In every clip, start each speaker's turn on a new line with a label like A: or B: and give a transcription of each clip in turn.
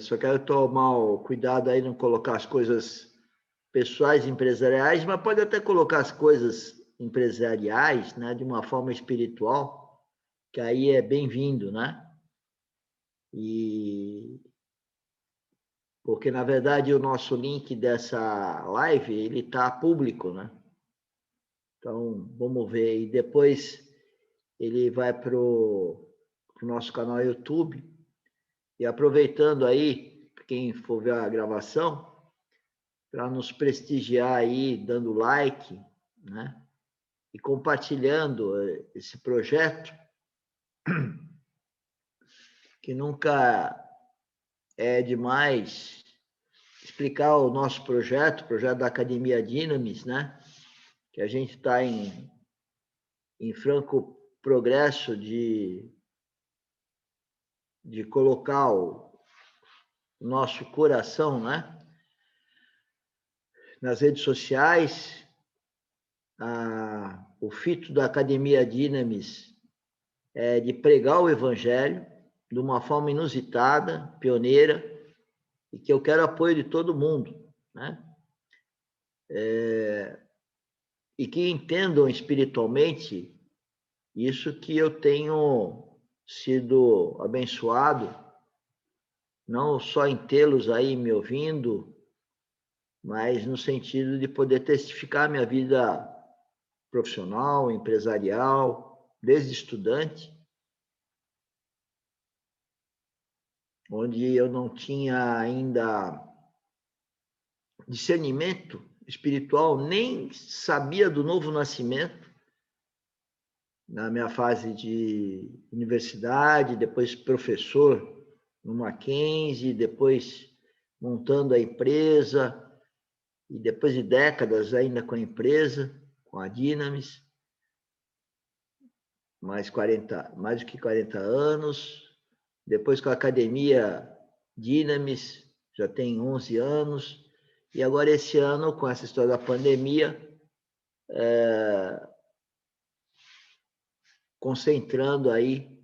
A: Só quero tomar o cuidado aí, não colocar as coisas pessoais, empresariais, mas pode até colocar as coisas empresariais, né, de uma forma espiritual, que aí é bem-vindo, né? E porque na verdade o nosso link dessa live ele está público, né? Então vamos ver. E depois ele vai para o nosso canal YouTube. E aproveitando aí, quem for ver a gravação, para nos prestigiar aí, dando like, né? E compartilhando esse projeto, que nunca é demais explicar o nosso projeto, o projeto da Academia Dynamis, né? Que a gente está em franco progresso de colocar o nosso coração, né? Nas redes sociais, o fito da Academia Dynamis é de pregar o Evangelho de uma forma inusitada, pioneira, e que eu quero apoio de todo mundo, né? E que entendam espiritualmente isso que eu tenho sido abençoado, não só em tê-los aí me ouvindo, mas no sentido de poder testificar minha vida profissional, empresarial, desde estudante, onde eu não tinha ainda discernimento espiritual, nem sabia do novo nascimento, na minha fase de universidade, depois professor no Mackenzie, depois montando a empresa, e depois de décadas ainda com a empresa, com a Dynamis, mais do que 40 anos, depois com a Academia Dynamis, já tem 11 anos, e agora esse ano, com essa história da pandemia, concentrando aí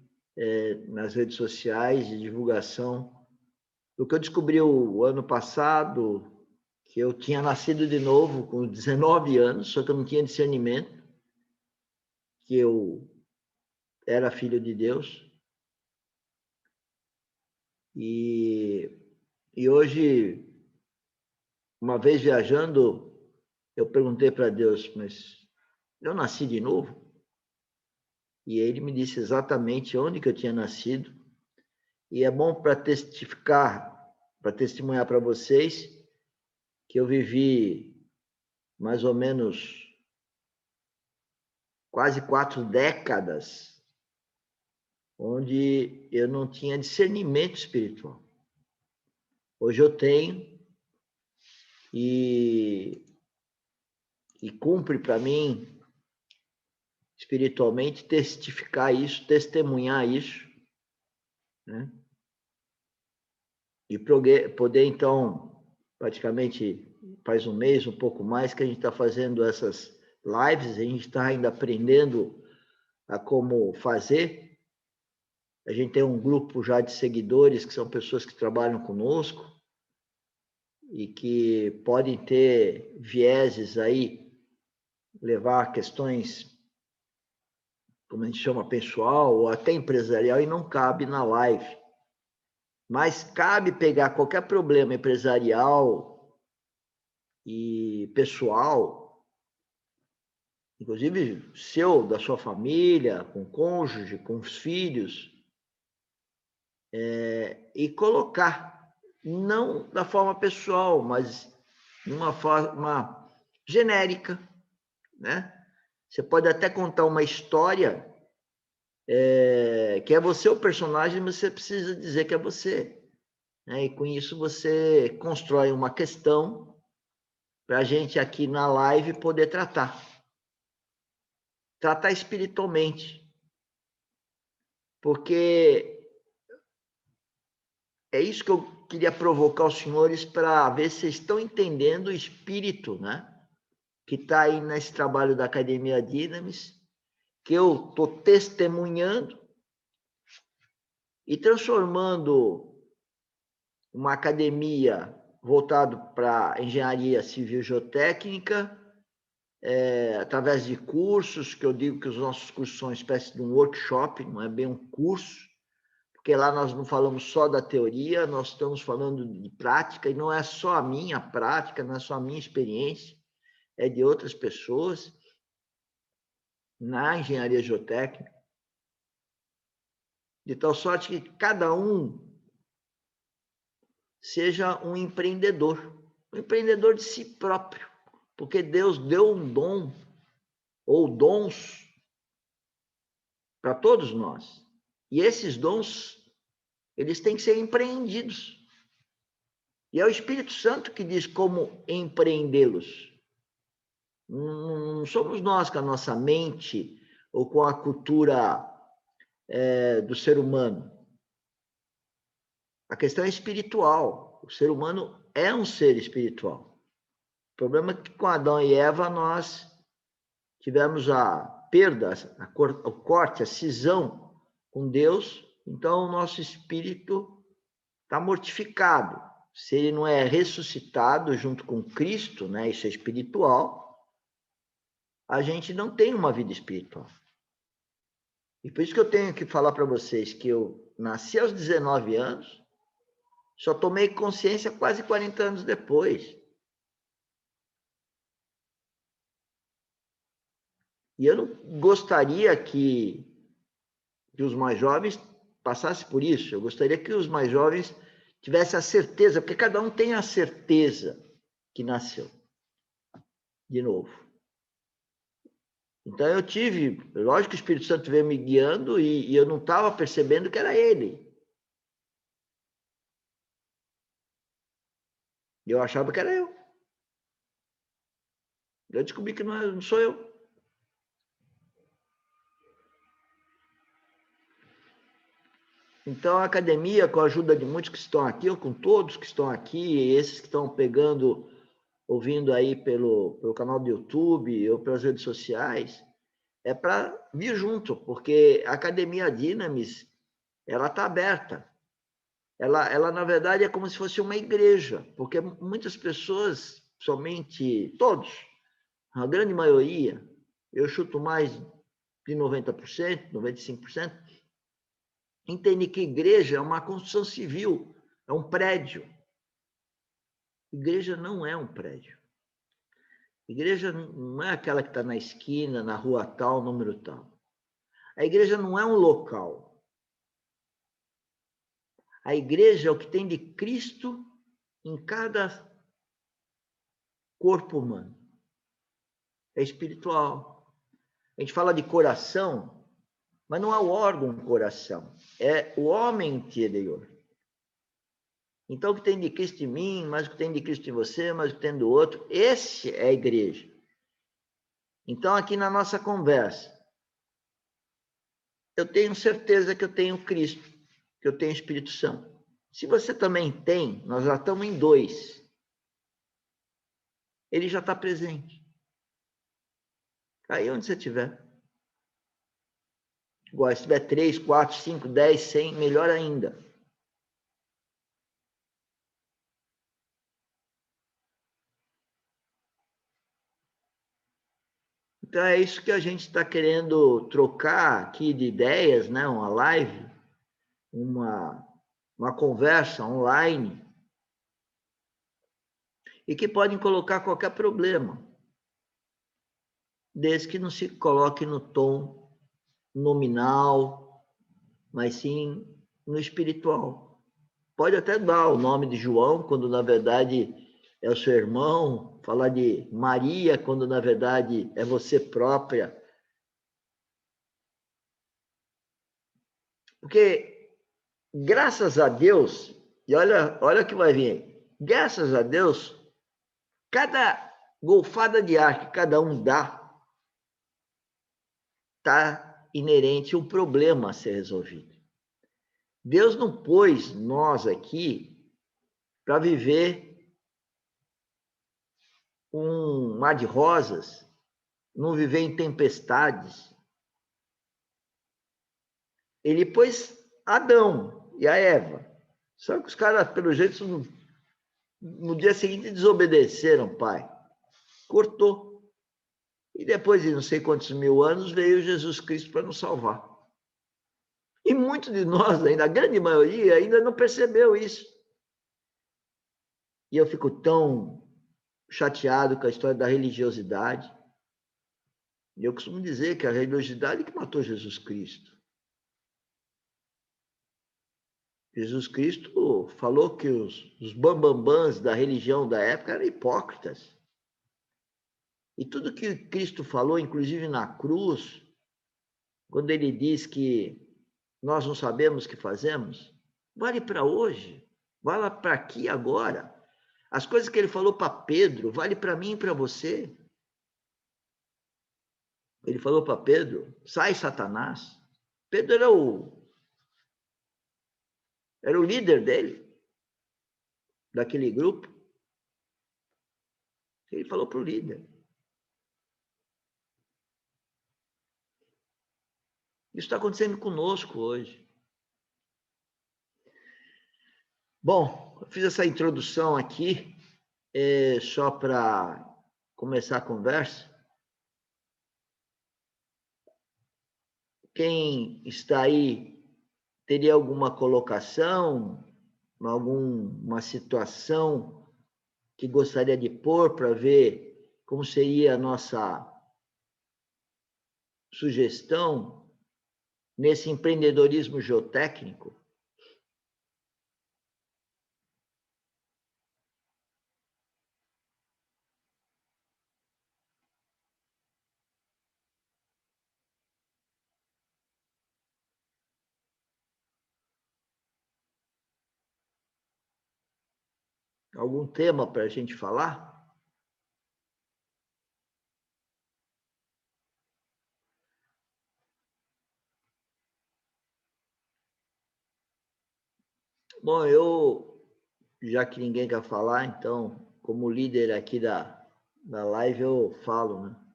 A: nas redes sociais de divulgação do que eu descobri o ano passado, que eu tinha nascido de novo com 19 anos, só que eu não tinha discernimento, que eu era filho de Deus. E hoje, uma vez viajando, eu perguntei para Deus, mas eu nasci de novo? E ele me disse exatamente onde que eu tinha nascido. E é bom para testificar, para testemunhar para vocês, que eu vivi mais ou menos quase 4 décadas onde eu não tinha discernimento espiritual. Hoje eu tenho e cumpre para mim espiritualmente testificar isso, testemunhar isso, né? E poder então, praticamente faz um mês, um pouco mais, que a gente está fazendo essas lives, a gente está ainda aprendendo a como fazer. A gente tem um grupo já de seguidores, que são pessoas que trabalham conosco e que podem ter vieses aí, levar questões, como a gente chama, pessoal ou até empresarial, e não cabe na live. Mas cabe pegar qualquer problema empresarial e pessoal, inclusive seu, da sua família, com o cônjuge, com os filhos, e colocar, não da forma pessoal, mas de uma forma genérica, né? Você pode até contar uma história que é você o personagem, mas você precisa dizer que é você, né? E com isso você constrói uma questão para a gente aqui na live poder tratar espiritualmente, porque é isso que eu queria provocar os senhores para ver se vocês estão entendendo o espírito, né? Que está aí nesse trabalho da Academia Dynamis, que eu estou testemunhando e transformando uma academia voltada para engenharia civil geotécnica, através de cursos, que eu digo que os nossos cursos são uma espécie de um workshop, não é bem um curso, porque lá nós não falamos só da teoria, nós estamos falando de prática, e não é só a minha prática, não é só a minha experiência, é de outras pessoas na engenharia geotécnica, de tal sorte que cada um seja um empreendedor de si próprio, porque Deus deu um dom, ou dons, para todos nós. E esses dons, eles têm que ser empreendidos. E é o Espírito Santo que diz como empreendê-los. Não somos nós com a nossa mente ou com a cultura do ser humano. A questão é espiritual. O ser humano é um ser espiritual. O problema é que com Adão e Eva nós tivemos a perda, o corte, a cisão com Deus, então o nosso espírito está mortificado. Se ele não é ressuscitado junto com Cristo, né, isso é espiritual, a gente não tem uma vida espiritual. E por isso que eu tenho que falar para vocês que eu nasci aos 19 anos, só tomei consciência quase 40 anos depois. E eu não gostaria que os mais jovens passassem por isso. Eu gostaria que os mais jovens tivessem a certeza, porque cada um tem a certeza que nasceu de novo. Então eu tive, lógico que o Espírito Santo veio me guiando e eu não estava percebendo que era ele. Eu achava que era eu. Eu descobri que não sou eu. Então, a academia, com a ajuda de muitos que estão aqui, ou com todos que estão aqui, esses que estão pegando, ouvindo aí pelo canal do YouTube ou pelas redes sociais, é para vir junto, porque a Academia Dynamis, ela está aberta. Ela, na verdade, é como se fosse uma igreja, porque muitas pessoas, somente todos, a grande maioria, eu chuto mais de 90%, 95%, entende que igreja é uma construção civil, é um prédio. Igreja não é um prédio. Igreja não é aquela que está na esquina, na rua tal, número tal. A igreja não é um local. A igreja é o que tem de Cristo em cada corpo humano. É espiritual. A gente fala de coração, mas não é o órgão coração, é o homem interior. Então, o que tem de Cristo em mim, mais o que tem de Cristo em você, mais o que tem do outro, esse é a igreja. Então, aqui na nossa conversa, eu tenho certeza que eu tenho Cristo, que eu tenho Espírito Santo. Se você também tem, nós já estamos em 2. Ele já está presente. Aí onde você estiver. Igual, se tiver 3, 4, 5, 10, 100, melhor ainda. Então, é isso que a gente está querendo trocar aqui de ideias, né? Uma live, uma conversa online, e que podem colocar qualquer problema, desde que não se coloque no tom nominal, mas sim no espiritual. Pode até dar o nome de João, quando na verdade é o seu irmão, falar de Maria, quando na verdade é você própria. Porque, graças a Deus, e olha o que vai vir aí, graças a Deus, cada golfada de ar que cada um dá, está inerente a um problema a ser resolvido. Deus não pôs nós aqui para viver um mar de rosas, não viver em tempestades. Ele pôs Adão e a Eva Só que os caras, pelo jeito, no dia seguinte desobedeceram, pai. Cortou. E depois de não sei quantos mil anos, veio Jesus Cristo para nos salvar. E muitos de nós, ainda, a grande maioria, ainda não percebeu isso. E eu fico tão chateado com a história da religiosidade. E eu costumo dizer que a religiosidade que matou Jesus Cristo. Jesus Cristo falou que os bambambãs da religião da época eram hipócritas. E tudo que Cristo falou, inclusive na cruz, quando ele diz que nós não sabemos o que fazemos, vale para hoje, vale para aqui agora. As coisas que ele falou para Pedro, vale para mim e para você. Ele falou para Pedro, sai Satanás. Pedro era o líder dele, daquele grupo. Ele falou para o líder. Isso está acontecendo conosco hoje. Bom, eu fiz essa introdução aqui só para começar a conversa. Quem está aí teria alguma colocação, alguma situação que gostaria de pôr para ver como seria a nossa sugestão nesse empreendedorismo geotécnico? Algum tema para a gente falar? Bom, já que ninguém quer falar, então, como líder aqui da live, eu falo, né?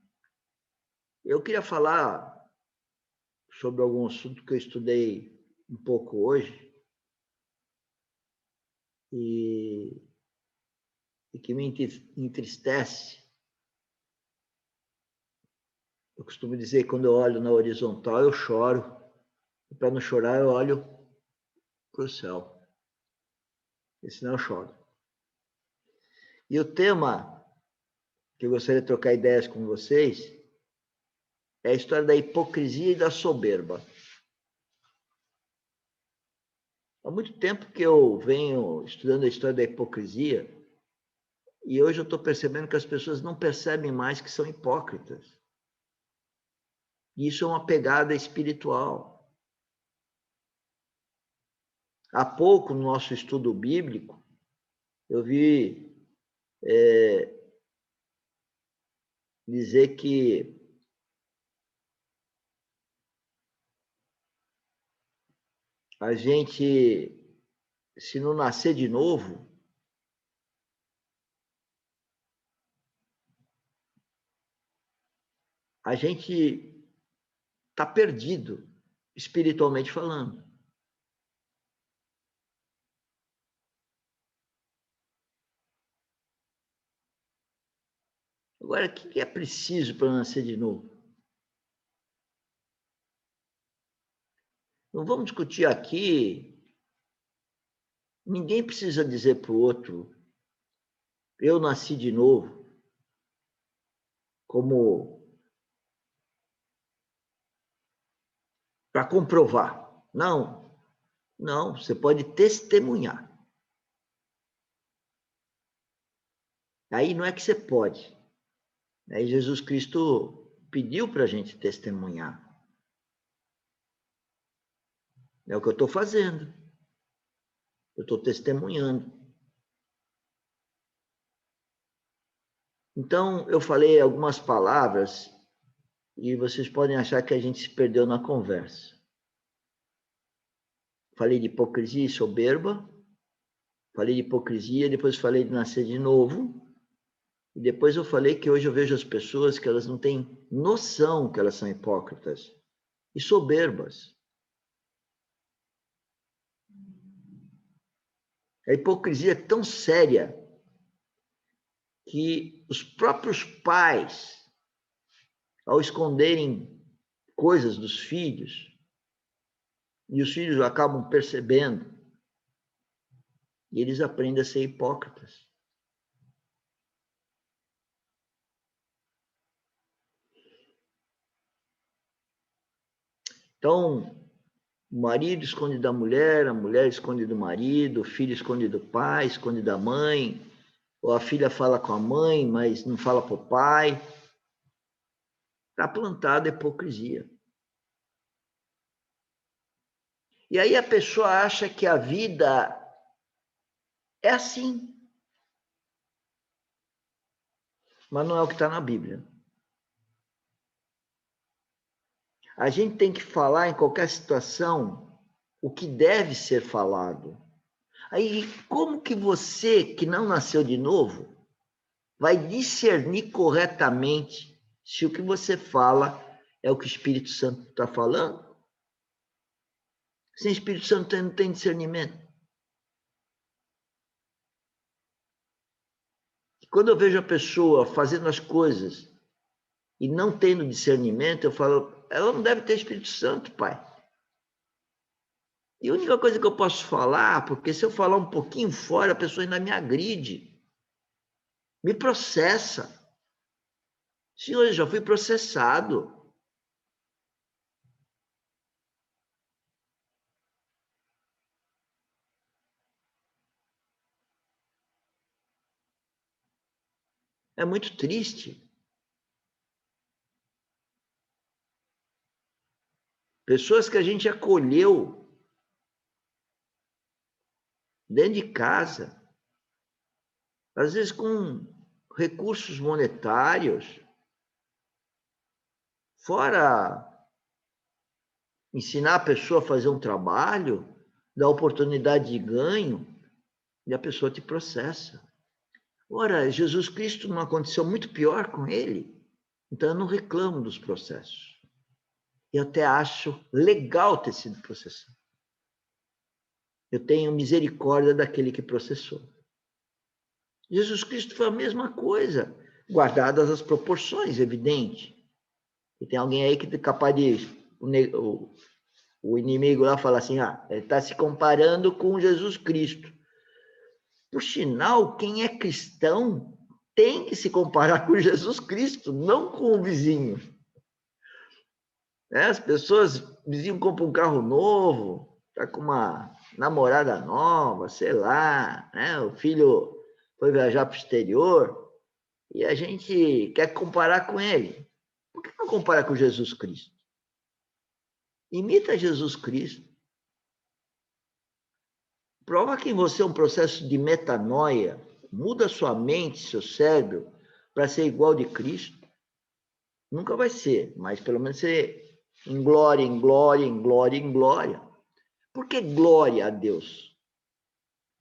A: Eu queria falar sobre algum assunto que eu estudei um pouco hoje e que me entristece. Eu costumo dizer que quando eu olho na horizontal, eu choro. E para não chorar, eu olho para o céu. E senão eu choro. E o tema que eu gostaria de trocar ideias com vocês é a história da hipocrisia e da soberba. Há muito tempo que eu venho estudando a história da hipocrisia e hoje eu estou percebendo que as pessoas não percebem mais que são hipócritas. E isso é uma pegada espiritual. Há pouco, no nosso estudo bíblico, eu vi dizer que a gente, se não nascer de novo, a gente está perdido, espiritualmente falando. Agora, o que é preciso para nascer de novo? Não vamos discutir aqui. Ninguém precisa dizer para o outro, eu nasci de novo, como para comprovar. Não, não, você pode testemunhar. Aí não é que você pode. Aí Jesus Cristo pediu para a gente testemunhar. É o que eu estou fazendo. Eu estou testemunhando. Então, eu falei algumas palavras e vocês podem achar que a gente se perdeu na conversa. Falei de hipocrisia e soberba, falei de hipocrisia, depois falei de nascer de novo, e depois eu falei que hoje eu vejo as pessoas que elas não têm noção que elas são hipócritas e soberbas. A hipocrisia é tão séria que os próprios pais, ao esconderem coisas dos filhos, e os filhos acabam percebendo, e eles aprendem a ser hipócritas. Então, o marido esconde da mulher, a mulher esconde do marido, o filho esconde do pai, esconde da mãe, ou a filha fala com a mãe, mas não fala para o pai. Está plantada a hipocrisia. E aí a pessoa acha que a vida é assim. Mas não é o que está na Bíblia. A gente tem que falar em qualquer situação o que deve ser falado. Aí, como que você, que não nasceu de novo, vai discernir corretamente se o que você fala é o que o Espírito Santo está falando? Sem Espírito Santo não tem discernimento. Quando eu vejo a pessoa fazendo as coisas e não tendo discernimento, eu falo, ela não deve ter Espírito Santo, pai. E a única coisa que eu posso falar, porque se eu falar um pouquinho fora, a pessoa ainda me agride, me processa. Senhor, eu já fui processado. É muito triste. Pessoas que a gente acolheu dentro de casa, às vezes com recursos monetários, fora ensinar a pessoa a fazer um trabalho, dar oportunidade de ganho, e a pessoa te processa. Ora, Jesus Cristo não aconteceu muito pior com ele, então eu não reclamo dos processos. Eu até acho legal ter sido processado. Eu tenho misericórdia daquele que processou. Jesus Cristo foi a mesma coisa, guardadas as proporções, evidente. E tem alguém aí que é capaz de... O inimigo lá fala assim, ele está se comparando com Jesus Cristo. Por sinal, quem é cristão tem que se comparar com Jesus Cristo, não com o vizinho. As pessoas, o vizinho compra um carro novo, está com uma namorada nova, sei lá, né? O filho foi viajar para o exterior e a gente quer comparar com ele. Por que não comparar com Jesus Cristo? Imita Jesus Cristo. Provoca em você um processo de metanoia, muda sua mente, seu cérebro, para ser igual de Cristo. Nunca vai ser, mas pelo menos ser em glória, em glória, em glória, em glória. Por que glória a Deus?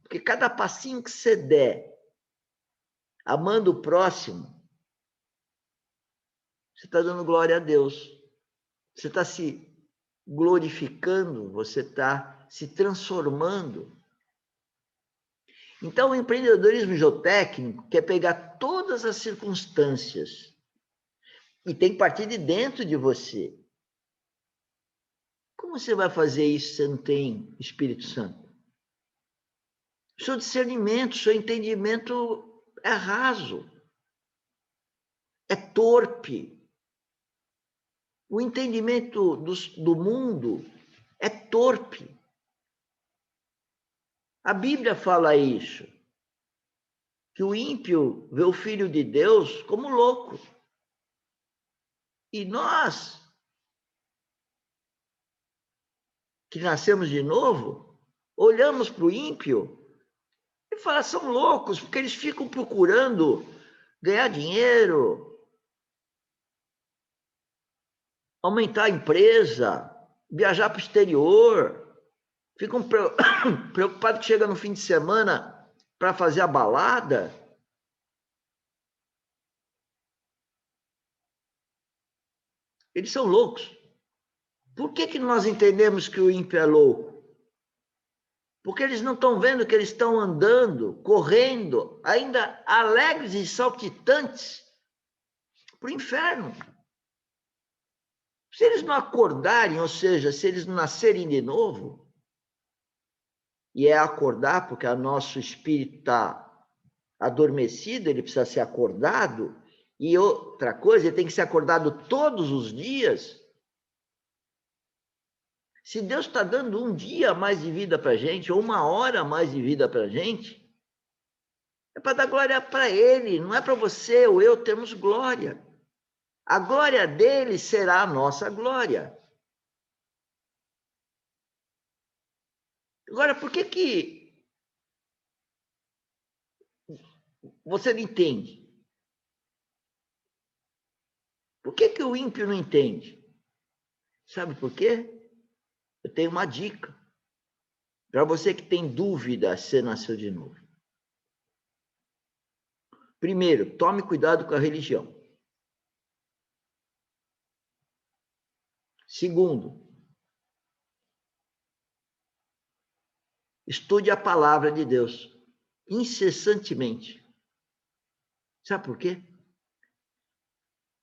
A: Porque cada passinho que você der, amando o próximo, você está dando glória a Deus. Você está se glorificando, você está se transformando. Então, o empreendedorismo geotécnico quer pegar todas as circunstâncias e tem que partir de dentro de você. Como você vai fazer isso se você não tem Espírito Santo? Seu discernimento, seu entendimento é raso, é torpe. O entendimento do mundo é torpe. A Bíblia fala isso, que o ímpio vê o Filho de Deus como louco. E nós, que nascemos de novo, olhamos para o ímpio e falamos, são loucos, porque eles ficam procurando ganhar dinheiro, aumentar a empresa, viajar para o exterior, ficam preocupados que chega no fim de semana para fazer a balada. Eles são loucos. Por que nós entendemos que o ímpio é louco? Porque eles não estão vendo que eles estão andando, correndo, ainda alegres e saltitantes para o inferno. Se eles não acordarem, ou seja, se eles não nascerem de novo, e é acordar porque o nosso espírito está adormecido, ele precisa ser acordado, e outra coisa, ele tem que ser acordado todos os dias. Se Deus está dando um dia a mais de vida para a gente, ou uma hora a mais de vida para a gente, é para dar glória para Ele, não é para você ou eu termos glória. A glória dele será a nossa glória. Agora, por que você não entende? Por que o ímpio não entende? Sabe por quê? Eu tenho uma dica para você que tem dúvida se você nasceu de novo. Primeiro, tome cuidado com a religião. Segundo, estude a palavra de Deus incessantemente. Sabe por quê?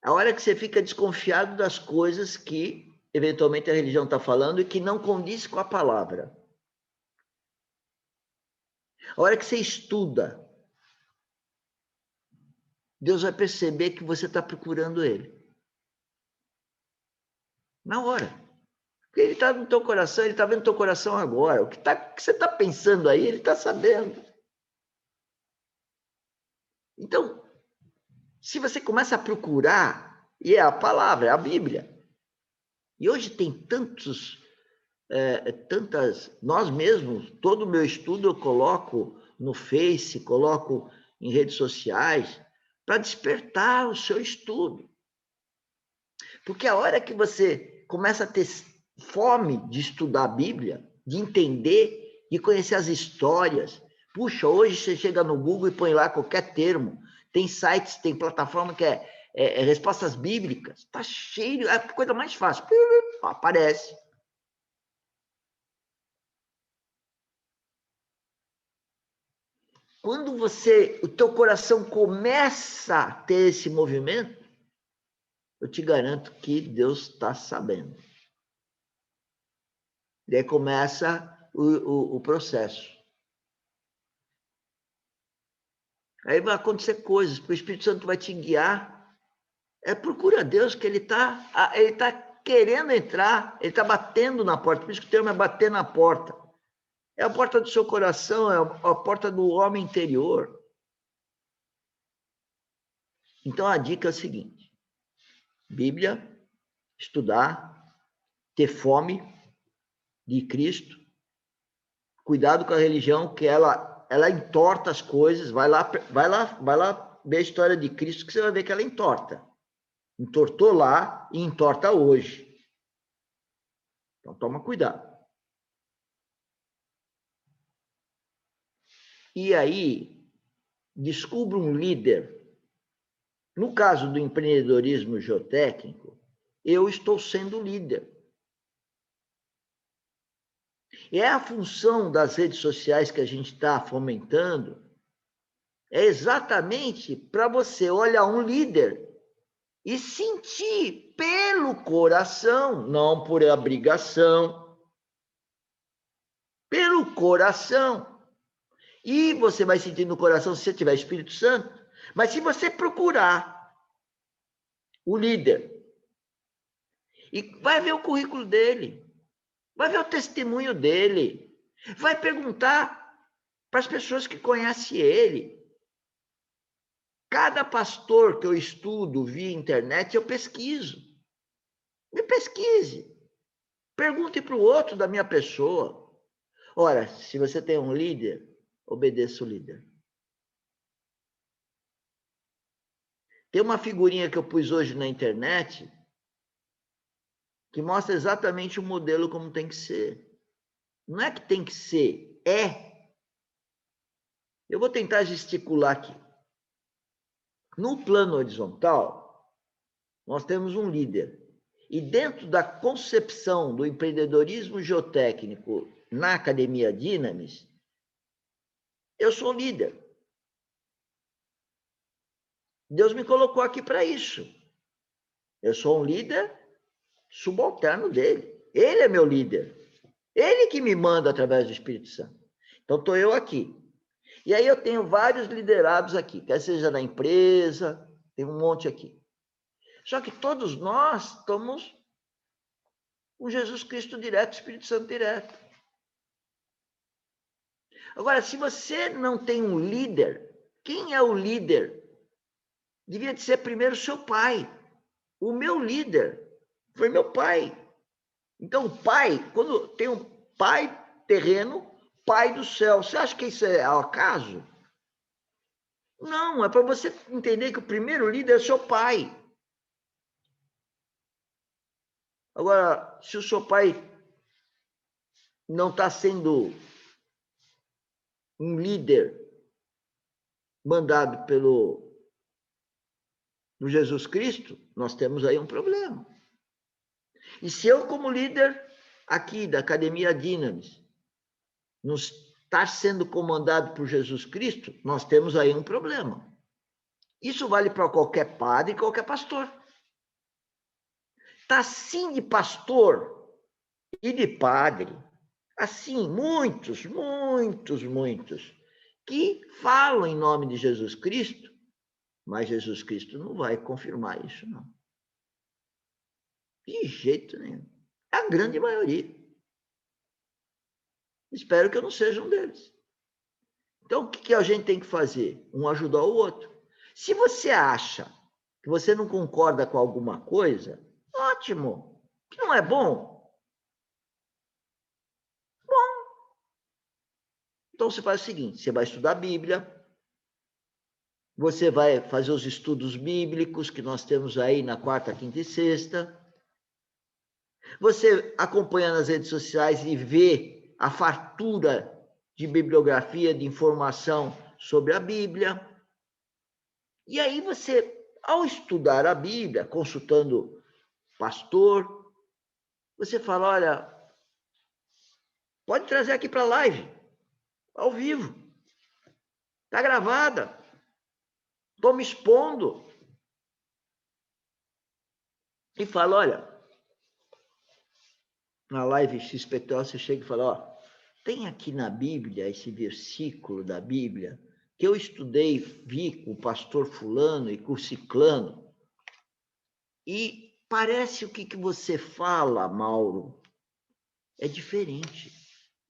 A: A hora que você fica desconfiado das coisas que eventualmente a religião está falando e que não condiz com a palavra. A hora que você estuda, Deus vai perceber que você está procurando Ele. Na hora. Porque Ele está no teu coração, Ele está vendo o teu coração agora. O que você está pensando aí, Ele está sabendo. Então, se você começa a procurar, e é a palavra, é a Bíblia. E hoje tem nós mesmos, todo o meu estudo eu coloco no Face, coloco em redes sociais, para despertar o seu estudo. Porque a hora que você começa a ter fome de estudar a Bíblia, de entender, de conhecer as histórias, puxa, hoje você chega no Google e põe lá qualquer termo, tem sites, tem plataforma que é respostas bíblicas, está cheio, é a coisa mais fácil, aparece. Quando o teu coração começa a ter esse movimento, eu te garanto que Deus está sabendo. Daí começa o processo. Aí vai acontecer coisas, porque o Espírito Santo vai te guiar. Procura Deus, que ele tá querendo entrar, ele está batendo na porta, por isso que o termo é bater na porta. É a porta do seu coração, é a porta do homem interior. Então a dica é a seguinte: Bíblia, estudar, ter fome de Cristo, cuidado com a religião, que ela entorta as coisas. Vai lá ver a história de Cristo, que você vai ver que ela entorta. Entortou lá e entorta hoje. Então toma cuidado. E aí, descubra um líder. No caso do empreendedorismo geotécnico, eu estou sendo líder. E a função das redes sociais que a gente está fomentando é exatamente para você olhar um líder e sentir pelo coração, não por obrigação, pelo coração. E você vai sentir no coração se você tiver Espírito Santo. Mas se você procurar o líder e vai ver o currículo dele, vai ver o testemunho dele, vai perguntar para as pessoas que conhecem ele. Cada pastor que eu estudo via internet, eu pesquiso. Me pesquise. Pergunte para o outro da minha pessoa. Ora, se você tem um líder, obedeça o líder. Tem uma figurinha que eu pus hoje na internet que mostra exatamente o modelo como tem que ser. Não é que tem que ser, é. Eu vou tentar gesticular aqui. No plano horizontal, nós temos um líder. E dentro da concepção do empreendedorismo geotécnico na Academia Dynamis, eu sou líder. Deus me colocou aqui para isso. Eu sou um líder subalterno dele. Ele é meu líder. Ele que me manda através do Espírito Santo. Então, estou eu aqui. E aí eu tenho vários liderados aqui, quer seja na empresa, tem um monte aqui. Só que todos nós estamos com Jesus Cristo direto, Espírito Santo direto. Agora, se você não tem um líder, quem é o líder? Devia de ser primeiro seu pai. O meu líder foi meu pai. Então, o pai, quando tem um pai terreno, pai do céu, você acha que isso é ao acaso? Não, é para você entender que o primeiro líder é seu pai. Agora, se o seu pai não está sendo um líder mandado pelo Jesus Cristo, nós temos aí um problema. E se eu, como líder aqui da Academia Dynamis, não estar sendo comandado por Jesus Cristo, nós temos aí um problema. Isso vale para qualquer padre e qualquer pastor. Está assim de pastor e de padre, assim, muitos, que falam em nome de Jesus Cristo, mas Jesus Cristo não vai confirmar isso, não. De jeito nenhum. É a grande maioria. Espero que eu não seja um deles. Então, o que a gente tem que fazer? Um ajudar o outro. Se você acha que você não concorda com alguma coisa, ótimo. Que não é bom? Então, você faz o seguinte, você vai estudar a Bíblia, você vai fazer os estudos bíblicos que nós temos aí na quarta, quinta e sexta. Você acompanha nas redes sociais e vê a fartura de bibliografia, de informação sobre a Bíblia. E aí você, ao estudar a Bíblia, consultando pastor, você fala, olha, pode trazer aqui para a live, ao vivo. Está gravada. Estou me expondo. E fala, olha, na live XPTO você chega e fala, ó, tem aqui na Bíblia esse versículo da Bíblia que eu estudei, vi com o pastor fulano e com o ciclano, e parece o que você fala, Mauro, é diferente.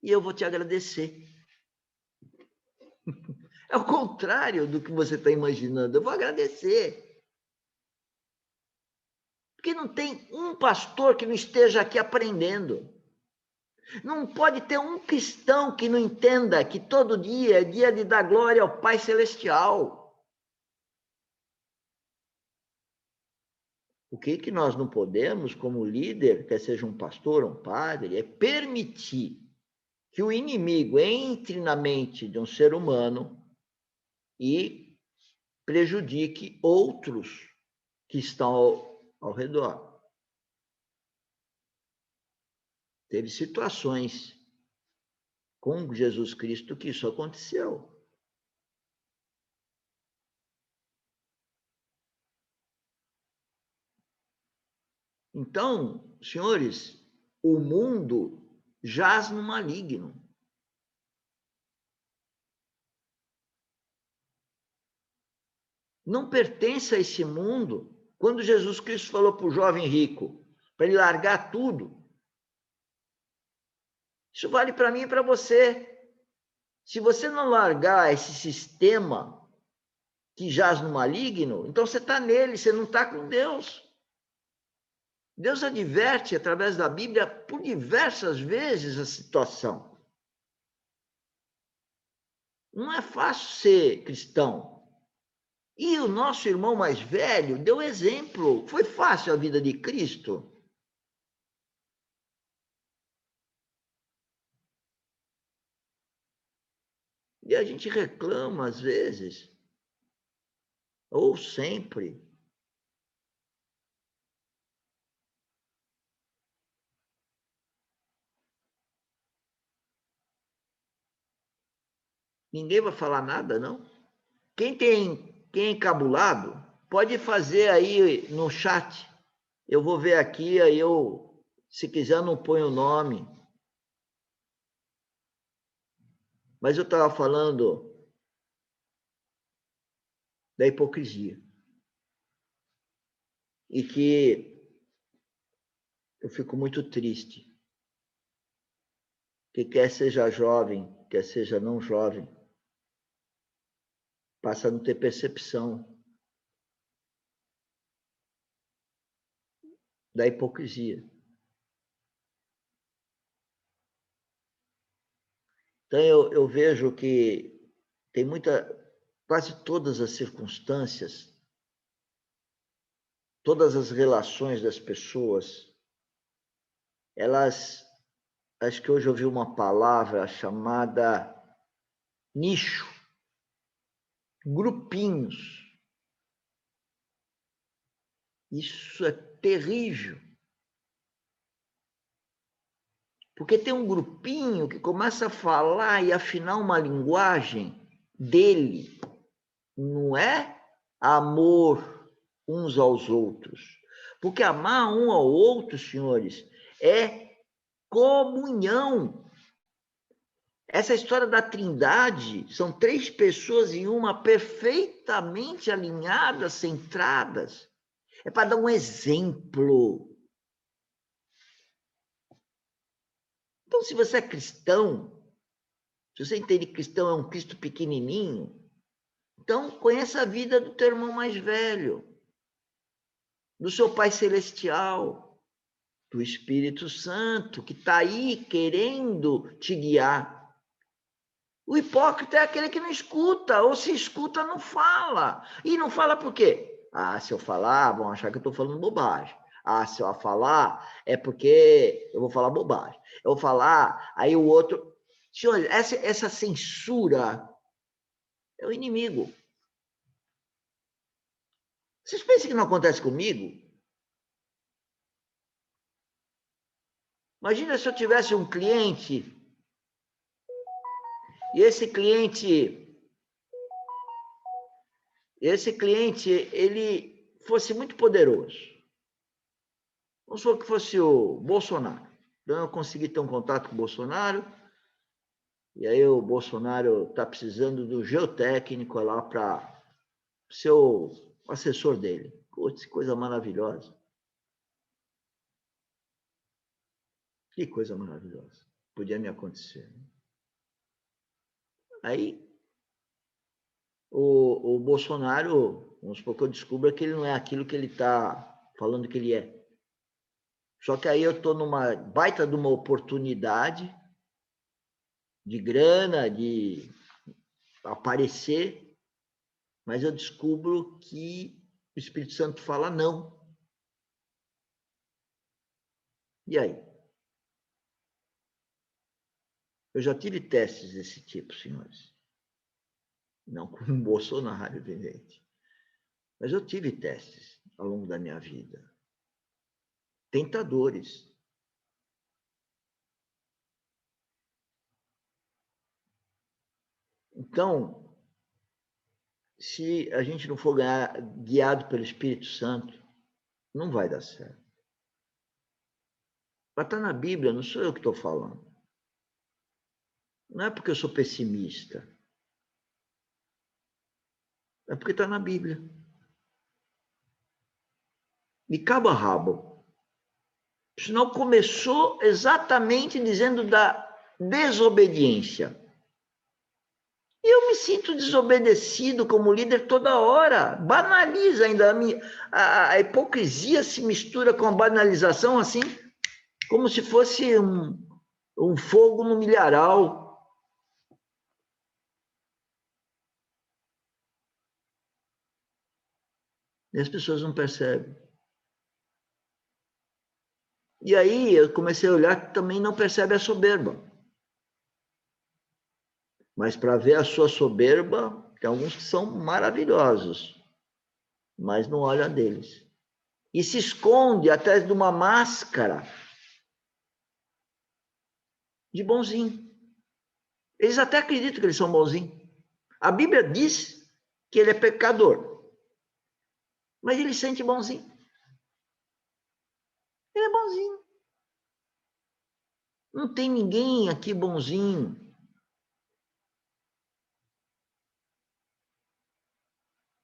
A: E eu vou te agradecer. É o contrário do que você está imaginando. Eu vou agradecer. Porque não tem um pastor que não esteja aqui aprendendo. Não pode ter um cristão que não entenda que todo dia é dia de dar glória ao Pai Celestial. O que nós não podemos, como líder, quer seja um pastor ou um padre, é permitir que o inimigo entre na mente de um ser humano e prejudique outros que estão ao redor. Teve situações com Jesus Cristo que isso aconteceu. Então, senhores, o mundo jaz no maligno. Não pertence a esse mundo. Quando Jesus Cristo falou para o jovem rico, para ele largar tudo, isso vale para mim e para você. Se você não largar esse sistema que jaz no maligno, então você está nele, você não está com Deus. Deus adverte através da Bíblia por diversas vezes a situação. Não é fácil ser cristão. E o nosso irmão mais velho deu exemplo. Foi fácil a vida de Cristo? E a gente reclama às vezes, ou sempre. Ninguém vai falar nada, não? Quem é encabulado, pode fazer aí no chat. Eu vou ver aqui, aí eu, se quiser, não ponho o nome. Mas eu estava falando da hipocrisia. E que eu fico muito triste. Que quer seja jovem, quer seja não jovem, passa a não ter percepção da hipocrisia. Então, eu vejo que tem quase todas as circunstâncias, todas as relações das pessoas, elas, acho que hoje eu ouvi uma palavra chamada nicho, grupinhos. Isso é terrível. Porque tem um grupinho que começa a falar e afinar uma linguagem dele. Não é amor uns aos outros. Porque amar um ao outro, senhores, é comunhão. Essa história da Trindade são 3 pessoas em uma perfeitamente alinhadas, centradas. É para dar um exemplo. Então, se você é cristão, se você entende que cristão é um Cristo pequenininho, então conheça a vida do teu irmão mais velho, do seu Pai Celestial, do Espírito Santo, que está aí querendo te guiar. O hipócrita é aquele que não escuta, ou se escuta, não fala. E não fala por quê? Ah, se eu falar, vão achar que eu estou falando bobagem. Ah, se eu falar, é porque eu vou falar bobagem. Eu vou falar, aí o outro... Senhores, essa censura é o inimigo. Vocês pensam que não acontece comigo? Imagina se eu tivesse um cliente e esse cliente, ele fosse muito poderoso. Vamos supor que fosse o Bolsonaro. Então, eu consegui ter um contato com o Bolsonaro, e aí o Bolsonaro está precisando do geotécnico lá para ser o assessor dele. Putz, coisa maravilhosa. Que coisa maravilhosa. Podia me acontecer. Aí, o Bolsonaro, vamos supor que eu descubra que ele não é aquilo que ele está falando que ele é. Só que aí eu estou numa baita de uma oportunidade de grana, de aparecer, mas eu descubro que o Espírito Santo fala não. E aí? Eu já tive testes desse tipo, senhores. Não com o Bolsonaro, evidente. Mas eu tive testes ao longo da minha vida. Tentadores. Então, se a gente não for guiado pelo Espírito Santo, não vai dar certo. Mas está na Bíblia, não sou eu que estou falando. Não é porque eu sou pessimista. É porque está na Bíblia. De cabo a rabo. Senão começou exatamente dizendo da desobediência. E eu me sinto desobedecido como líder toda hora. Banaliza ainda. A hipocrisia se mistura com a banalização assim, como se fosse um fogo no milharal. E as pessoas não percebem. E aí eu comecei a olhar que também não percebe a soberba. Mas para ver a sua soberba, tem alguns que são maravilhosos, mas não olha a deles. E se esconde atrás de uma máscara de bonzinho. Eles até acreditam que eles são bonzinhos. A Bíblia diz que ele é pecador, mas ele sente bonzinho. Ele é bonzinho. Não tem ninguém aqui bonzinho.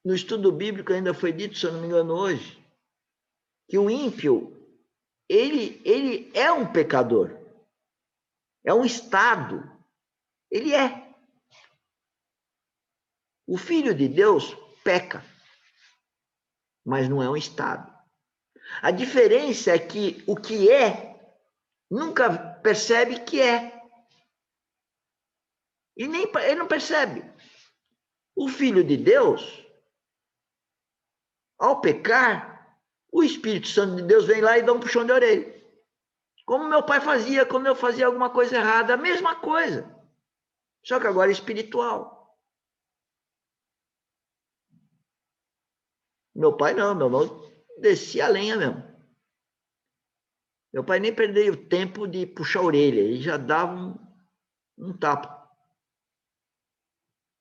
A: No estudo bíblico ainda foi dito, se eu não me engano hoje, que o ímpio, ele é um pecador. É um estado. Ele é. O Filho de Deus peca, mas não é um estado. A diferença é que o que é, nunca percebe que é. E nem ele não percebe. O Filho de Deus, ao pecar, o Espírito Santo de Deus vem lá e dá um puxão de orelha. Como meu pai fazia quando eu fazia alguma coisa errada, a mesma coisa. Só que agora é espiritual. Meu pai não, meu irmão descia a lenha mesmo. Meu pai nem perdeu o tempo de puxar a orelha, ele já dava um tapa.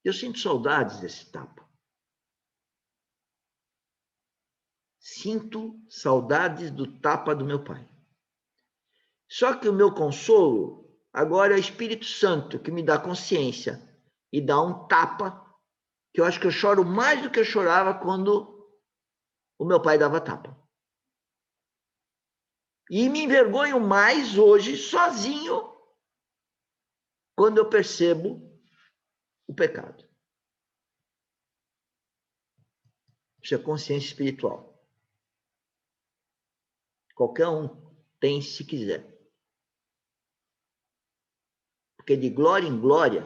A: Eu sinto saudades desse tapa. Sinto saudades do tapa do meu pai. Só que o meu consolo agora é o Espírito Santo, que me dá consciência e dá um tapa, que eu acho que eu choro mais do que eu chorava quando o meu pai dava tapa. E me envergonho mais hoje, sozinho, quando eu percebo o pecado. Isso é consciência espiritual. Qualquer um tem, se quiser. Porque de glória em glória,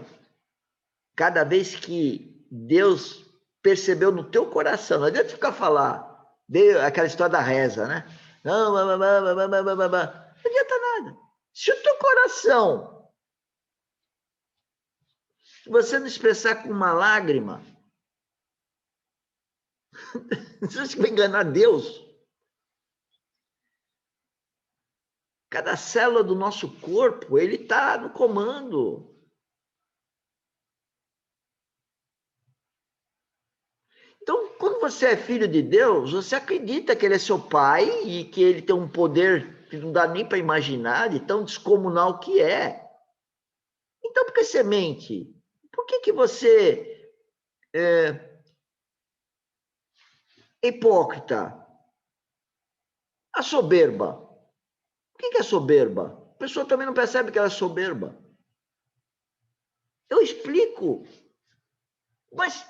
A: cada vez que Deus percebeu no teu coração, não adianta ficar falar, aquela história da reza, né? Não, não adianta nada. Se o teu coração, você não expressar com uma lágrima, você vai enganar Deus. Cada célula do nosso corpo, ele está no comando. Então, quando você é filho de Deus, você acredita que ele é seu pai e que ele tem um poder que não dá nem para imaginar, de tão descomunal que é. Então, por que você mente? Por que você é hipócrita? A soberba. O que é soberba? A pessoa também não percebe que ela é soberba. Eu explico. Mas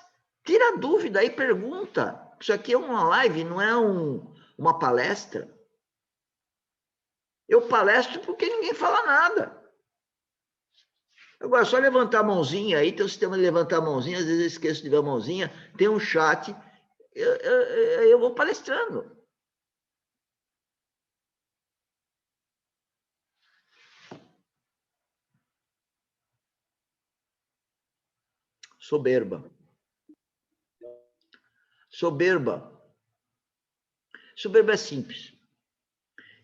A: tira a dúvida aí, pergunta. Isso aqui é uma live, não é uma palestra. Eu palestro porque ninguém fala nada. Agora, só levantar a mãozinha aí, tem o sistema de levantar a mãozinha, às vezes eu esqueço de ver a mãozinha, tem um chat, eu vou palestrando. Soberba. Soberba. Soberba é simples.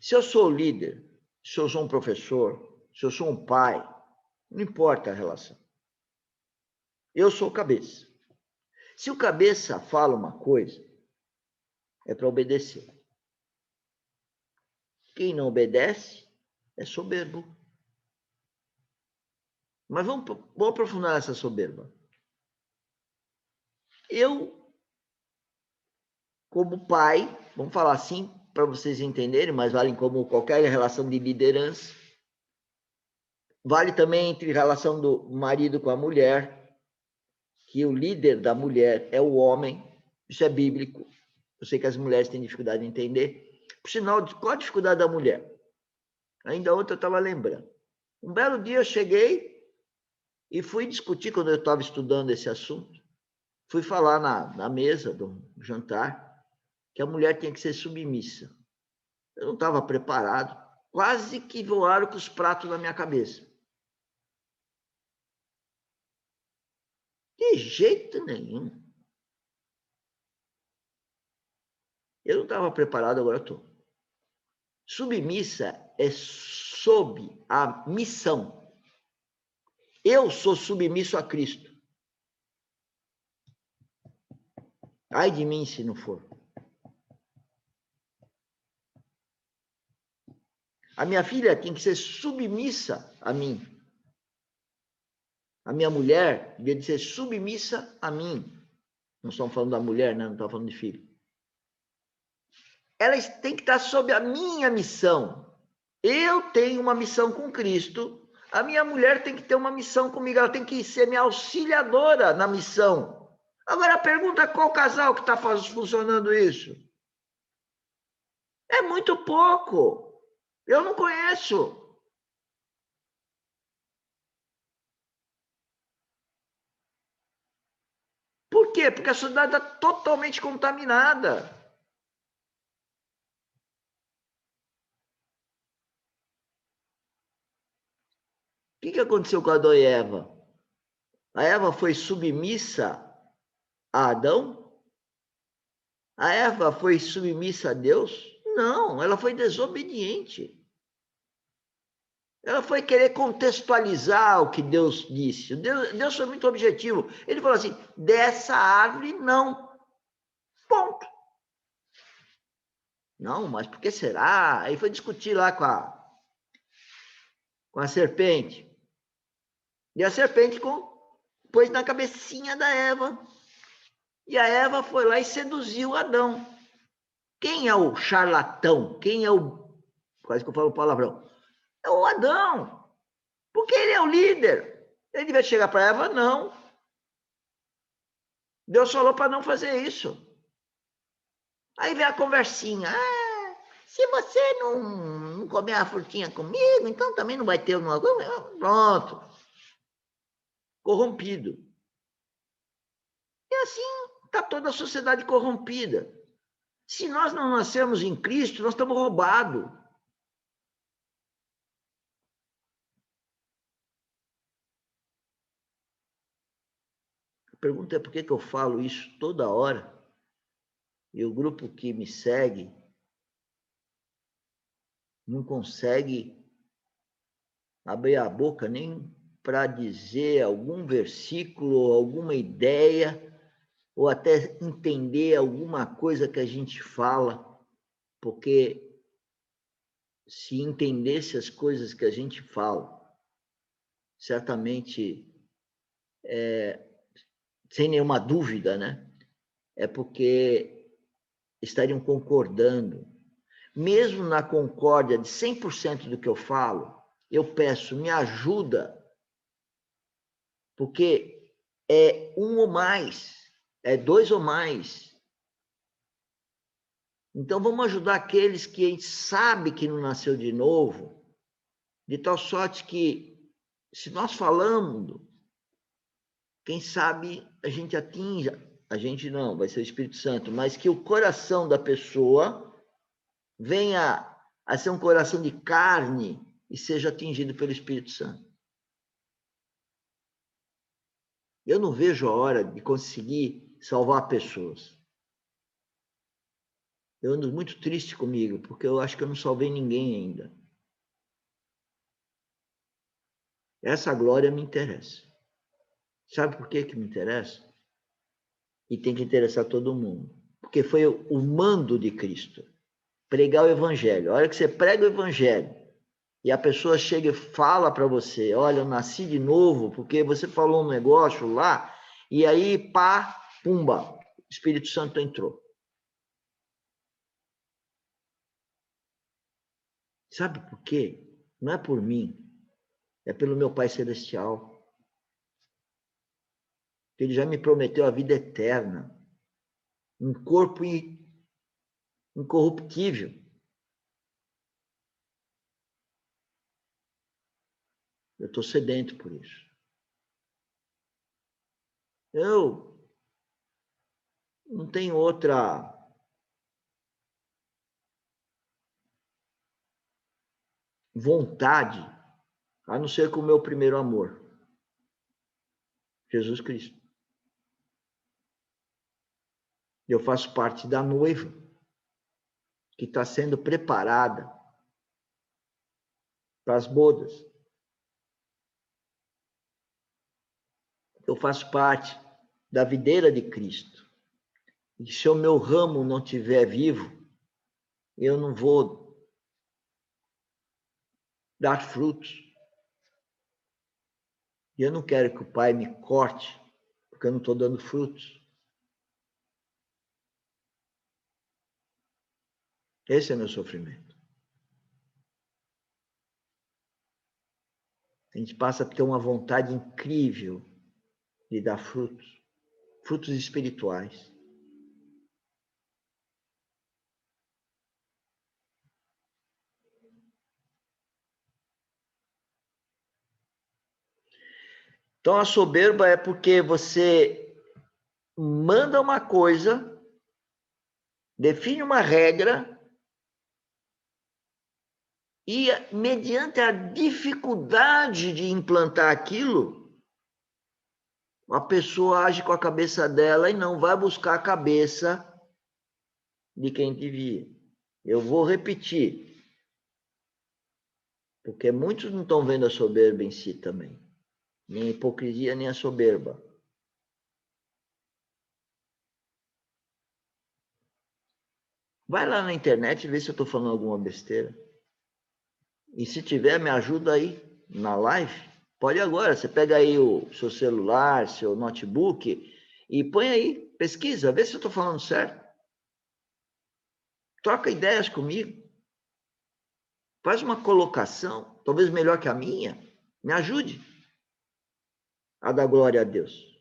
A: Se eu sou líder, se eu sou um professor, se eu sou um pai, não importa a relação. Eu sou o cabeça. Se o cabeça fala uma coisa, é para obedecer. Quem não obedece é soberbo. Mas vamos aprofundar essa soberba. Eu, como pai, vamos falar assim, para vocês entenderem, mas vale como qualquer relação de liderança. Vale também entre relação do marido com a mulher, que o líder da mulher é o homem. Isso é bíblico. Eu sei que as mulheres têm dificuldade de entender. Por sinal, qual a dificuldade da mulher? Ainda ontem eu estava lembrando. Um belo dia eu cheguei e fui discutir, quando eu estava estudando esse assunto, fui falar na mesa do jantar que a mulher tinha que ser submissa. Eu não estava preparado, quase que voaram com os pratos na minha cabeça. De jeito nenhum. Eu não estava preparado, agora estou. Submissa é sob a missão. Eu sou submisso a Cristo. Ai de mim se não for. A minha filha tem que ser submissa a mim. A minha mulher devia ser submissa a mim. Não estamos falando da mulher, né? Não estamos falando de filho. Elas têm que estar sob a minha missão. Eu tenho uma missão com Cristo. A minha mulher tem que ter uma missão comigo. Ela tem que ser minha auxiliadora na missão. Agora, a pergunta é qual casal que está funcionando isso? É muito pouco. Eu não conheço. Por quê? Porque a sociedade está totalmente contaminada. O que aconteceu com Adão e Eva? A Eva foi submissa a Adão? A Eva foi submissa a Deus? Não, ela foi desobediente. Ela foi querer contextualizar o que Deus disse. Deus foi muito objetivo. Ele falou assim: dessa árvore não. Ponto. Não, mas por que será? Aí foi discutir lá com a serpente. E a serpente pôs na cabecinha da Eva. E a Eva foi lá e seduziu Adão. Quem é o charlatão? Quem é o... Quase que eu falo palavrão. É o Adão. Porque ele é o líder. Ele devia chegar para Eva? Não. Deus falou para não fazer isso. Aí vem a conversinha. Ah, se você não comer a frutinha comigo, então também não vai ter uma... Pronto. Corrompido. E assim está toda a sociedade corrompida. Se nós não nascermos em Cristo, nós estamos roubados. A pergunta é por que eu falo isso toda hora? E o grupo que me segue não consegue abrir a boca nem para dizer algum versículo, alguma ideia, ou até entender alguma coisa que a gente fala, porque se entendesse as coisas que a gente fala, certamente, sem nenhuma dúvida, né? É porque estariam concordando. Mesmo na concórdia de 100% do que eu falo, eu peço, me ajuda, porque é um ou mais, é dois ou mais. Então, vamos ajudar aqueles que a gente sabe que não nasceu de novo, de tal sorte que, se nós falamos, quem sabe a gente atinja, a gente não, vai ser o Espírito Santo, mas que o coração da pessoa venha a ser um coração de carne e seja atingido pelo Espírito Santo. Eu não vejo a hora de conseguir salvar pessoas. Eu ando muito triste comigo, porque eu acho que eu não salvei ninguém ainda. Essa glória me interessa. Sabe por que me interessa? E tem que interessar todo mundo. Porque foi o mando de Cristo. Pregar o evangelho. A hora que você prega o evangelho e a pessoa chega e fala para você, olha, eu nasci de novo porque você falou um negócio lá, e aí, pá, pumba, o Espírito Santo entrou. Sabe por quê? Não é por mim, é pelo meu Pai Celestial. Ele já me prometeu a vida eterna, um corpo incorruptível. Eu estou sedento por isso. Eu não tenho outra vontade a não ser com o meu primeiro amor, Jesus Cristo. Eu faço parte da noiva que está sendo preparada para as bodas. Eu faço parte da videira de Cristo. E se o meu ramo não estiver vivo, eu não vou dar frutos. E eu não quero que o Pai me corte, porque eu não estou dando frutos. Esse é o meu sofrimento. A gente passa a ter uma vontade incrível de dar frutos, frutos espirituais. Então, a soberba é porque você manda uma coisa, define uma regra, e, mediante a dificuldade de implantar aquilo, a pessoa age com a cabeça dela e não vai buscar a cabeça de quem devia. Eu vou repetir, porque muitos não estão vendo a soberba em si também, nem a hipocrisia, nem a soberba. Vai lá na internet e vê se eu estou falando alguma besteira. E se tiver, me ajuda aí na live. Pode agora, você pega aí o seu celular, seu notebook e põe aí, pesquisa, vê se eu estou falando certo. Troca ideias comigo. Faz uma colocação, talvez melhor que a minha. Me ajude a dar glória a Deus.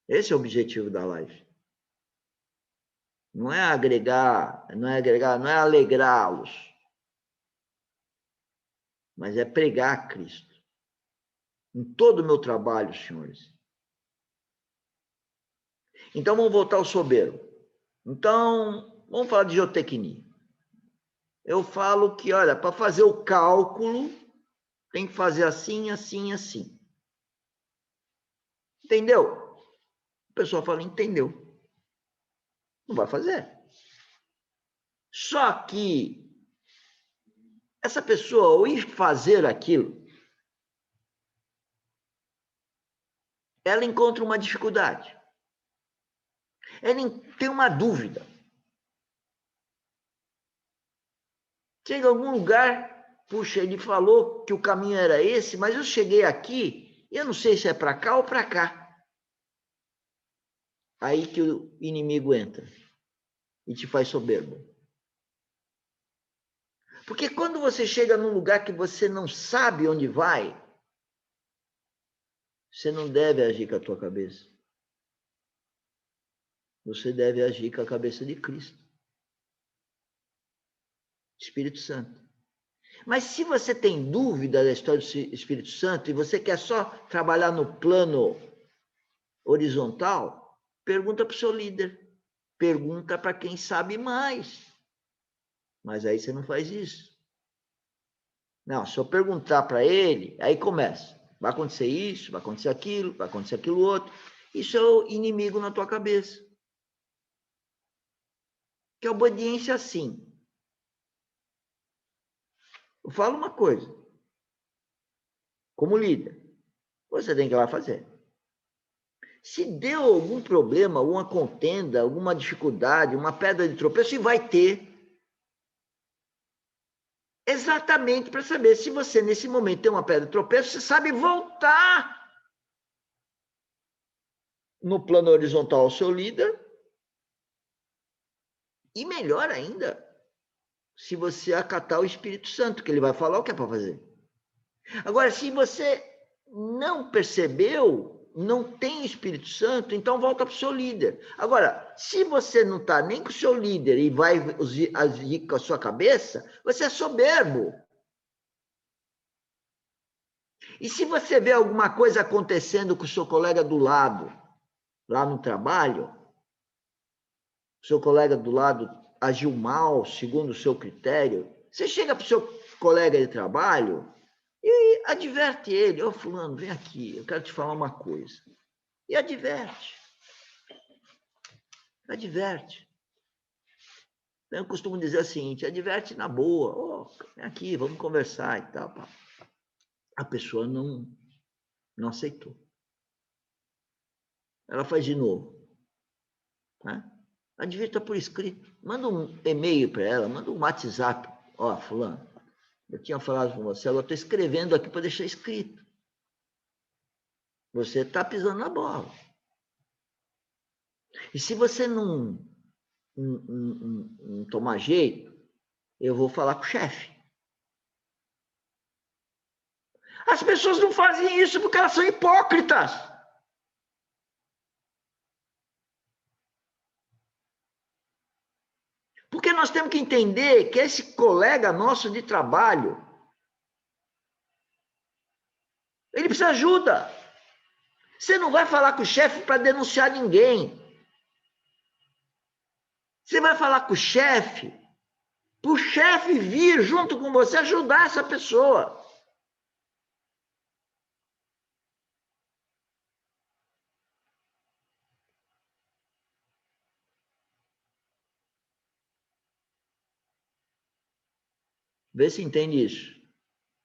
A: Esse é o objetivo da live. Não é agregar, não é alegrá-los, mas é pregar Cristo. Em todo o meu trabalho, senhores. Então, vamos voltar ao soberbo. Então, vamos falar de geotecnia. Eu falo que, olha, para fazer o cálculo, tem que fazer assim, assim, assim. Entendeu? A pessoa fala, entendeu. Não vai fazer. Só que essa pessoa, ao ir fazer aquilo, ela encontra uma dificuldade. Ela tem uma dúvida. Chega a algum lugar, puxa, ele falou que o caminho era esse, mas eu cheguei aqui, eu não sei se é para cá ou para cá. Aí que o inimigo entra e te faz soberbo. Porque quando você chega num lugar que você não sabe onde vai, você não deve agir com a tua cabeça. Você deve agir com a cabeça de Cristo. Espírito Santo. Mas se você tem dúvida da história do Espírito Santo e você quer só trabalhar no plano horizontal, pergunta para o seu líder. Pergunta para quem sabe mais. Mas aí você não faz isso. Não, se eu perguntar para ele, aí começa. Vai acontecer isso, vai acontecer aquilo outro. Isso é o inimigo na tua cabeça. Que a obediência é assim. Eu falo uma coisa. Como líder, você tem que ir lá fazer. Se deu algum problema, alguma contenda, alguma dificuldade, uma pedra de tropeço, e vai ter. Exatamente para saber se você, nesse momento, tem uma pedra de tropeço, você sabe voltar no plano horizontal ao seu líder. E melhor ainda, se você acatar o Espírito Santo, que ele vai falar o que é para fazer. Agora, se você não percebeu, não tem Espírito Santo, então volta para o seu líder. Agora, se você não está nem com o seu líder e vai agir com a sua cabeça, você é soberbo. E se você vê alguma coisa acontecendo com o seu colega do lado, lá no trabalho, o seu colega do lado agiu mal, segundo o seu critério, você chega para o seu colega de trabalho e adverte ele, ô fulano, vem aqui, eu quero te falar uma coisa. E adverte. Adverte. Eu costumo dizer o seguinte, adverte na boa, vem aqui, vamos conversar e tal. A pessoa não aceitou. Ela faz de novo. Né? Ela devia estar por escrito. Manda um e-mail para ela, manda um WhatsApp. Ó, fulano, eu tinha falado com você, agora estou escrevendo aqui para deixar escrito. Você está pisando na bola. E se você não tomar jeito, eu vou falar com o chefe. As pessoas não fazem isso porque elas são hipócritas. Porque nós temos que entender que esse colega nosso de trabalho, ele precisa de ajuda. Você não vai falar com o chefe para denunciar ninguém. Você vai falar com o chefe para o chefe vir junto com você ajudar essa pessoa. Vê se entende isso.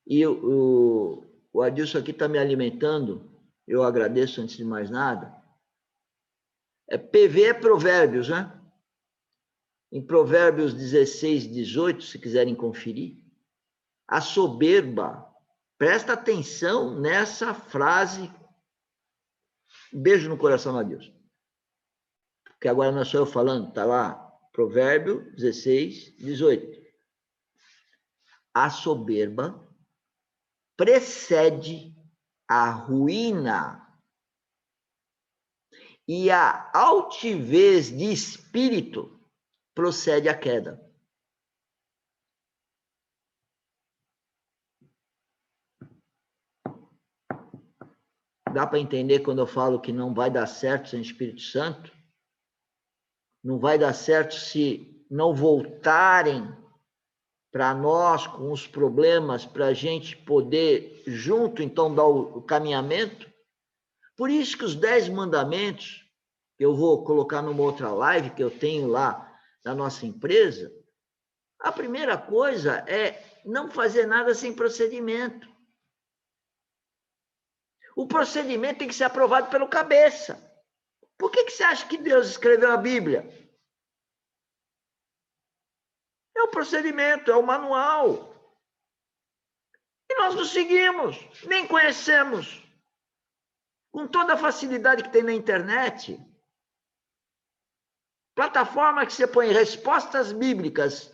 A: E o Adilson aqui está me alimentando, eu agradeço antes de mais nada. PV é Provérbios, né? Em Provérbios 16, 18, se quiserem conferir, a soberba, presta atenção nessa frase, beijo no coração, Adilson. Porque agora não é só eu falando, está lá, Provérbio 16, 18. A soberba precede a ruína e a altivez de espírito procede à queda. Dá para entender quando eu falo que não vai dar certo sem Espírito Santo? Não vai dar certo se não voltarem para nós com os problemas, para a gente poder junto, então, dar o caminhamento? Por isso que os 10 mandamentos, que eu vou colocar numa outra live que eu tenho lá na nossa empresa, a primeira coisa é não fazer nada sem procedimento. O procedimento tem que ser aprovado pelo cabeça. Por que você acha que Deus escreveu a Bíblia? É o procedimento, é o manual. E nós não seguimos, nem conhecemos. Com toda a facilidade que tem na internet, plataforma que você põe respostas bíblicas,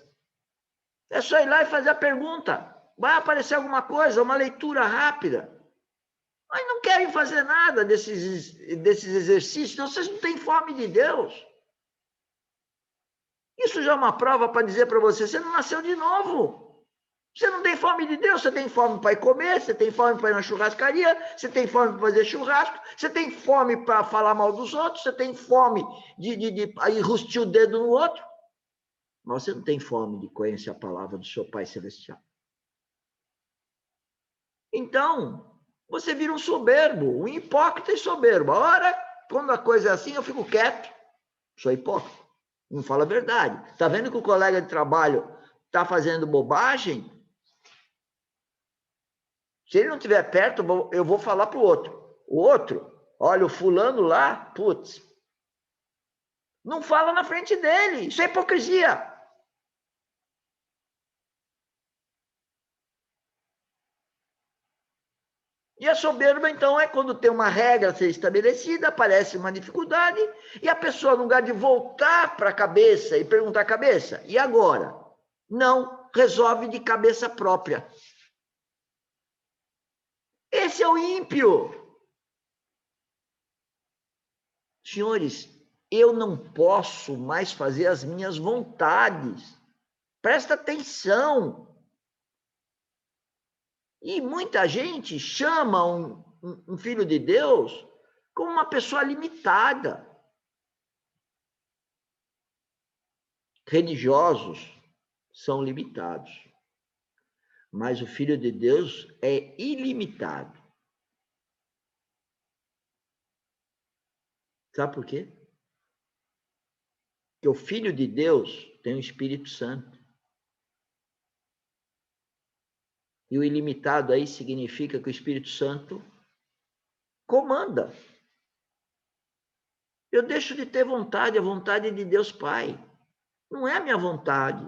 A: é só ir lá e fazer a pergunta. Vai aparecer alguma coisa, uma leitura rápida. Mas não querem fazer nada desses exercícios, então vocês não têm fome de Deus. Isso já é uma prova para dizer para você, você não nasceu de novo. Você não tem fome de Deus, você tem fome para ir comer, você tem fome para ir na churrascaria, você tem fome para fazer churrasco, você tem fome para falar mal dos outros, você tem fome de ir rustir o dedo no outro. Mas você não tem fome de conhecer a palavra do seu Pai Celestial. Então, você vira um soberbo, um hipócrita e soberbo. Ora, quando a coisa é assim, eu fico quieto, sou hipócrita, não falo a verdade. Está vendo que o colega de trabalho está fazendo bobagem? Se ele não estiver perto, eu vou falar para o outro. O outro, olha, o fulano lá, putz, não fala na frente dele. Isso é hipocrisia. E a soberba, então, é quando tem uma regra a ser estabelecida, aparece uma dificuldade, e a pessoa, no lugar de voltar para a cabeça e perguntar à cabeça, e agora? Não, resolve de cabeça própria. Esse é o ímpio. Senhores, eu não posso mais fazer as minhas vontades. Presta atenção. E muita gente chama um filho de Deus como uma pessoa limitada. Religiosos são limitados, mas o filho de Deus é ilimitado. Sabe por quê? Porque o filho de Deus tem o Espírito Santo. E o ilimitado aí significa que o Espírito Santo comanda. eu deixo de ter vontade, a vontade de Deus Pai. Não é a minha vontade.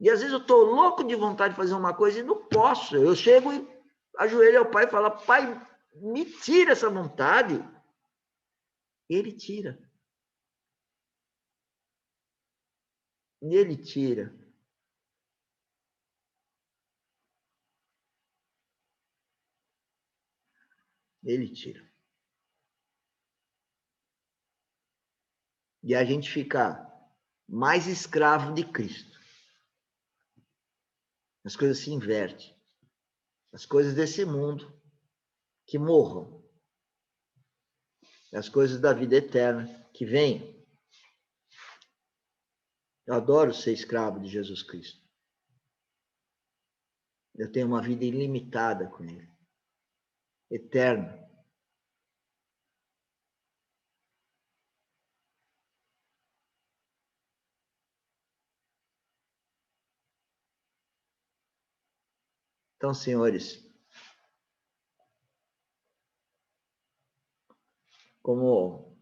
A: E às vezes eu estou louco de vontade de fazer uma coisa e não posso. Eu chego e ajoelho ao Pai e falo, Pai, me tira essa vontade. Ele tira. E ele tira. Ele tira. E a gente fica mais escravo de Cristo. As coisas se invertem. As coisas desse mundo que morram. As coisas da vida eterna que venham. Eu adoro ser escravo de Jesus Cristo. Eu tenho uma vida ilimitada com Ele. Eterna. Então, senhores, como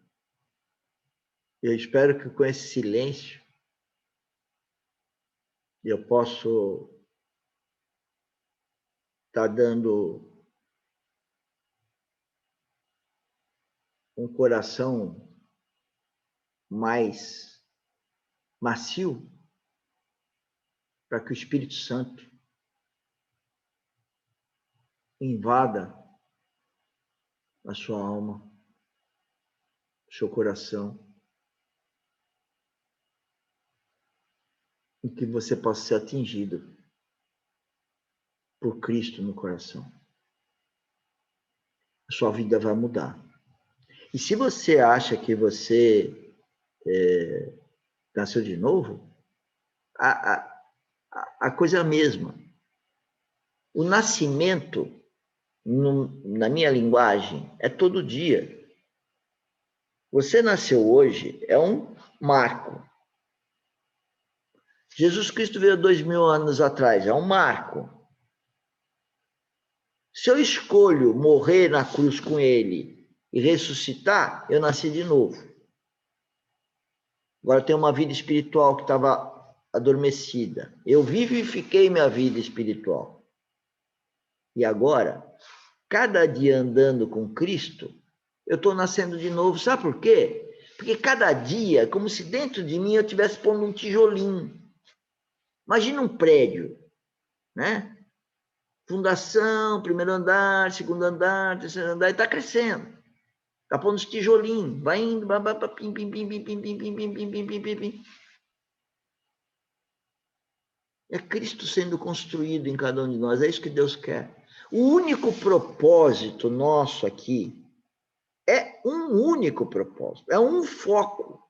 A: eu espero que com esse silêncio eu posso estar dando um coração mais macio para que o Espírito Santo invada a sua alma, o seu coração, e que você possa ser atingido por Cristo no coração. A sua vida vai mudar. E se você acha que você nasceu de novo, a coisa é a mesma. O nascimento, na minha linguagem, é todo dia. Você nasceu hoje, é um marco. Jesus Cristo veio 2000 anos atrás, é um marco. Se eu escolho morrer na cruz com ele e ressuscitar, eu nasci de novo. Agora eu tenho uma vida espiritual que estava adormecida. Eu vivifiquei minha vida espiritual. E agora, cada dia andando com Cristo, eu estou nascendo de novo. Sabe por quê? Porque cada dia, como se dentro de mim eu estivesse pondo um tijolinho. Imagina um prédio, né? Fundação, primeiro andar, segundo andar, terceiro andar, e está crescendo. Está pondo os tijolinhos, vai indo, pim, pim, pim, pim, pim, pim, pim, pim, pim, pim, pim, pim, pim. É Cristo sendo construído em cada um de nós, é isso que Deus quer. O único propósito nosso aqui é um único propósito, é um foco,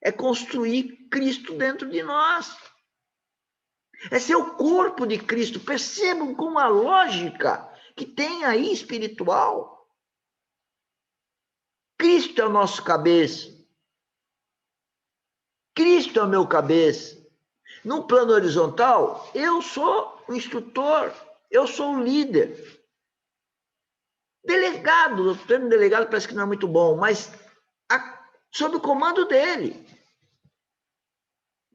A: é construir Cristo dentro de nós. É ser o corpo de Cristo. Percebam como a lógica que tem aí espiritual. Cristo é o nosso cabeça. Cristo é o meu cabeça. No plano horizontal, eu sou o instrutor, eu sou o líder. Delegado, o termo delegado parece que não é muito bom, mas sob o comando dele.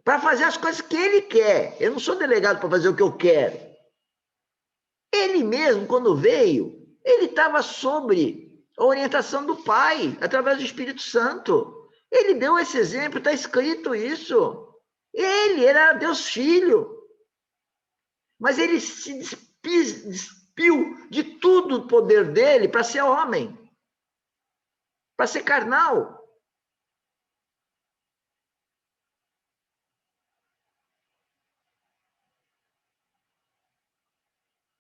A: Para fazer as coisas que ele quer. Eu não sou delegado para fazer o que eu quero. Ele mesmo, quando veio, ele estava sobre a orientação do Pai, através do Espírito Santo. Ele deu esse exemplo, está escrito isso. Ele era Deus Filho. Mas ele se despiu de tudo o poder dele para ser homem, para ser carnal.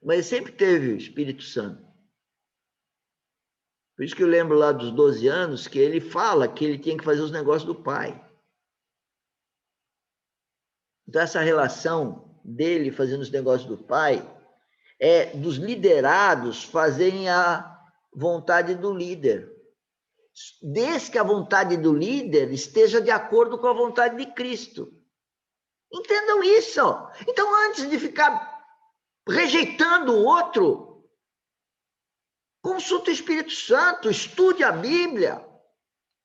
A: Mas ele sempre teve o Espírito Santo. Por isso que eu lembro lá dos 12 anos que ele fala que ele tinha que fazer os negócios do Pai. Então, essa relação dele fazendo os negócios do Pai é dos liderados fazerem a vontade do líder. Desde que a vontade do líder esteja de acordo com a vontade de Cristo. Entendam isso. Então, antes de ficar rejeitando o outro, consulte o Espírito Santo, estude a Bíblia.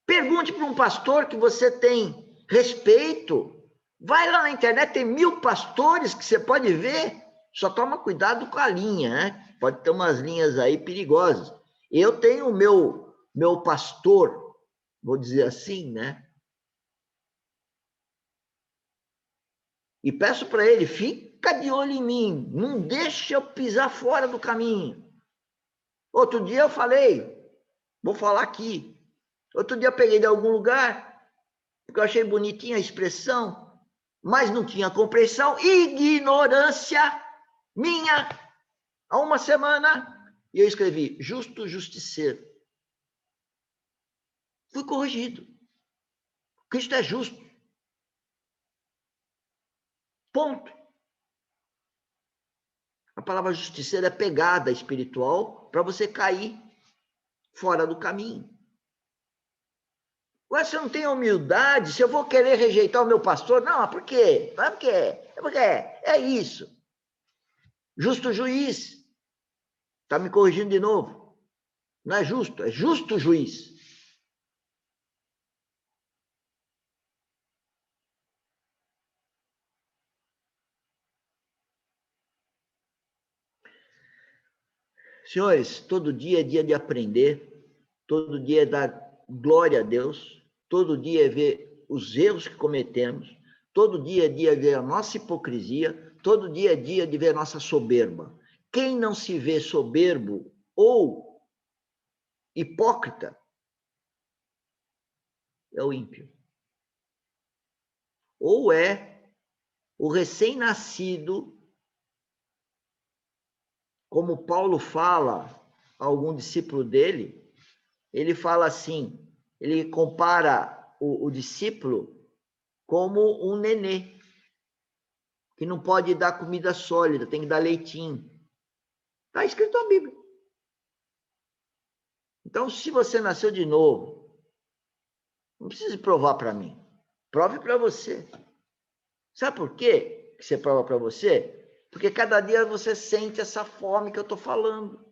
A: Pergunte para um pastor que você tem respeito. Vai lá na internet, tem 1000 pastores que você pode ver. Só toma cuidado com a linha, né? Pode ter umas linhas aí perigosas. Eu tenho o meu pastor, vou dizer assim, né? E peço para ele, fica de olho em mim, não deixa eu pisar fora do caminho. Outro dia eu falei, vou falar aqui. Outro dia eu peguei de algum lugar, porque eu achei bonitinha a expressão, mas não tinha compreensão, ignorância minha. Há uma semana, e eu escrevi, justo, justiceiro. Fui corrigido. Cristo é justo. Ponto. A palavra justiceiro é pegada espiritual para você cair fora do caminho. Ué, se eu não tenho humildade, se eu vou querer rejeitar o meu pastor, não, por quê? Não é porque é isso. Justo juiz. Está me corrigindo de novo. Não é justo, é justo juiz. Senhores, todo dia é dia de aprender, todo dia é dar glória a Deus, todo dia é ver os erros que cometemos, todo dia é dia de ver a nossa hipocrisia, todo dia é dia de ver a nossa soberba. Quem não se vê soberbo ou hipócrita é o ímpio. Ou é o recém-nascido, como Paulo fala a algum discípulo dele, ele fala assim, ele compara o discípulo como um nenê, que não pode dar comida sólida, tem que dar leitinho. Está escrito na Bíblia. Então, se você nasceu de novo, não precisa provar para mim. Prove para você. Sabe por quê que você prova para você? Porque cada dia você sente essa fome que eu estou falando.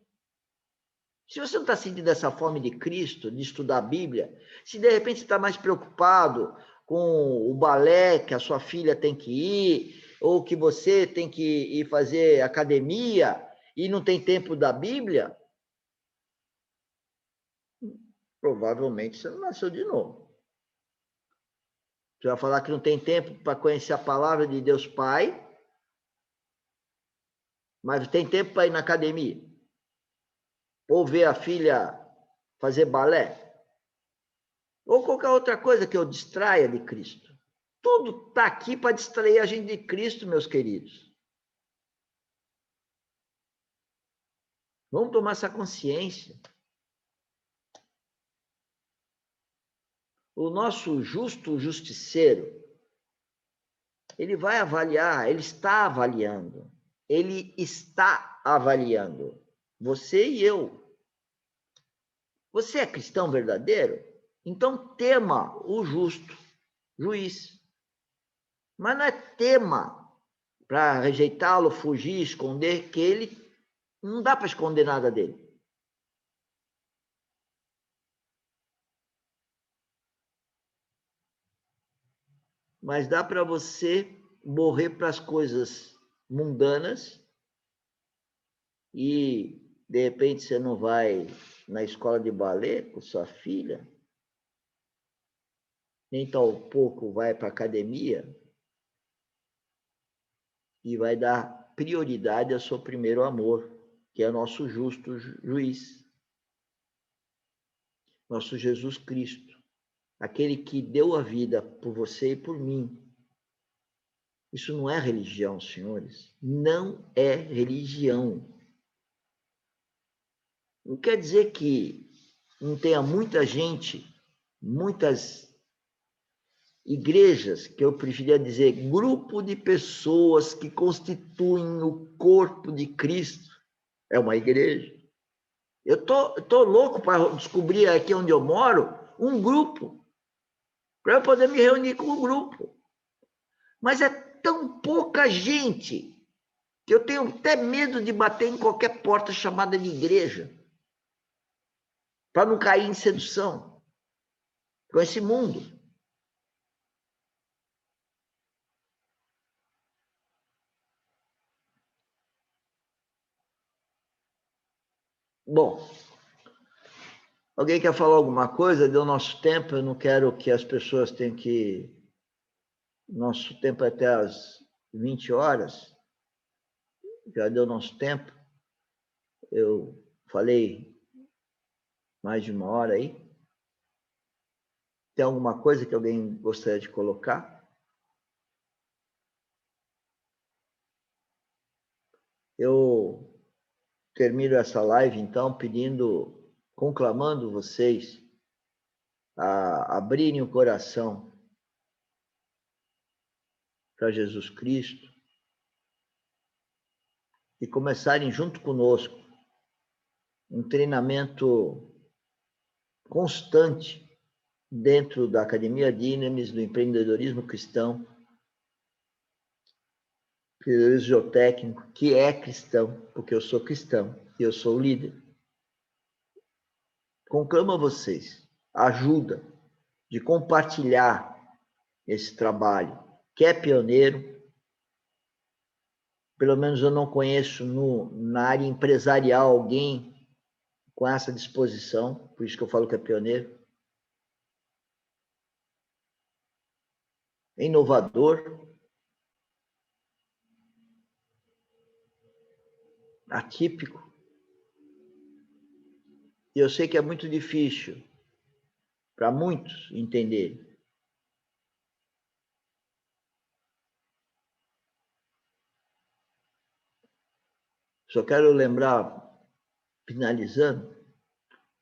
A: Se você não está sentindo essa fome de Cristo, de estudar a Bíblia, se de repente você está mais preocupado com o balé que a sua filha tem que ir, ou que você tem que ir fazer academia e não tem tempo da Bíblia, provavelmente você não nasceu de novo. Você vai falar que não tem tempo para conhecer a palavra de Deus Pai, mas tem tempo para ir na academia, ou ver a filha fazer balé, ou qualquer outra coisa que eu distraia de Cristo. Tudo está aqui para distrair a gente de Cristo, meus queridos. Vamos tomar essa consciência. O nosso justo justiceiro, ele vai avaliar, ele está avaliando. Ele está avaliando. Você e eu. Você é cristão verdadeiro? Então tema o justo juiz. Mas não é tema para rejeitá-lo, fugir, esconder, que ele não dá para esconder nada dele. Mas dá para você morrer para as coisas mundanas e, de repente, você não vai na escola de balé com sua filha, nem tão pouco vai para a academia e vai dar prioridade ao seu primeiro amor, que é nosso justo juiz, nosso Jesus Cristo, aquele que deu a vida por você e por mim. Isso não é religião, senhores. Não é religião. Não quer dizer que não tenha muita gente, muitas igrejas, que eu preferia dizer grupo de pessoas que constituem o corpo de Cristo. É uma igreja. Eu tô louco para descobrir aqui onde eu moro um grupo, para eu poder me reunir com o grupo. Mas é tão pouca gente que eu tenho até medo de bater em qualquer porta chamada de igreja, para não cair em sedução. com esse mundo. Bom, alguém quer falar alguma coisa? Deu nosso tempo, eu não quero que as pessoas tenham que... Nosso tempo é até às 20 horas, já deu nosso tempo. Eu falei mais de uma hora aí. Tem alguma coisa que alguém gostaria de colocar? Eu termino essa live, então, conclamando vocês a abrirem o coração para Jesus Cristo e começarem junto conosco um treinamento constante dentro da Academia Dynamis, do empreendedorismo cristão, empreendedorismo geotécnico, que é cristão, porque eu sou cristão e eu sou líder. Conclamo a vocês a ajuda de compartilhar esse trabalho, que é pioneiro. Pelo menos eu não conheço na área empresarial alguém com essa disposição, por isso que eu falo que é pioneiro. É inovador, atípico. E eu sei que é muito difícil para muitos entenderem. Só quero lembrar, finalizando,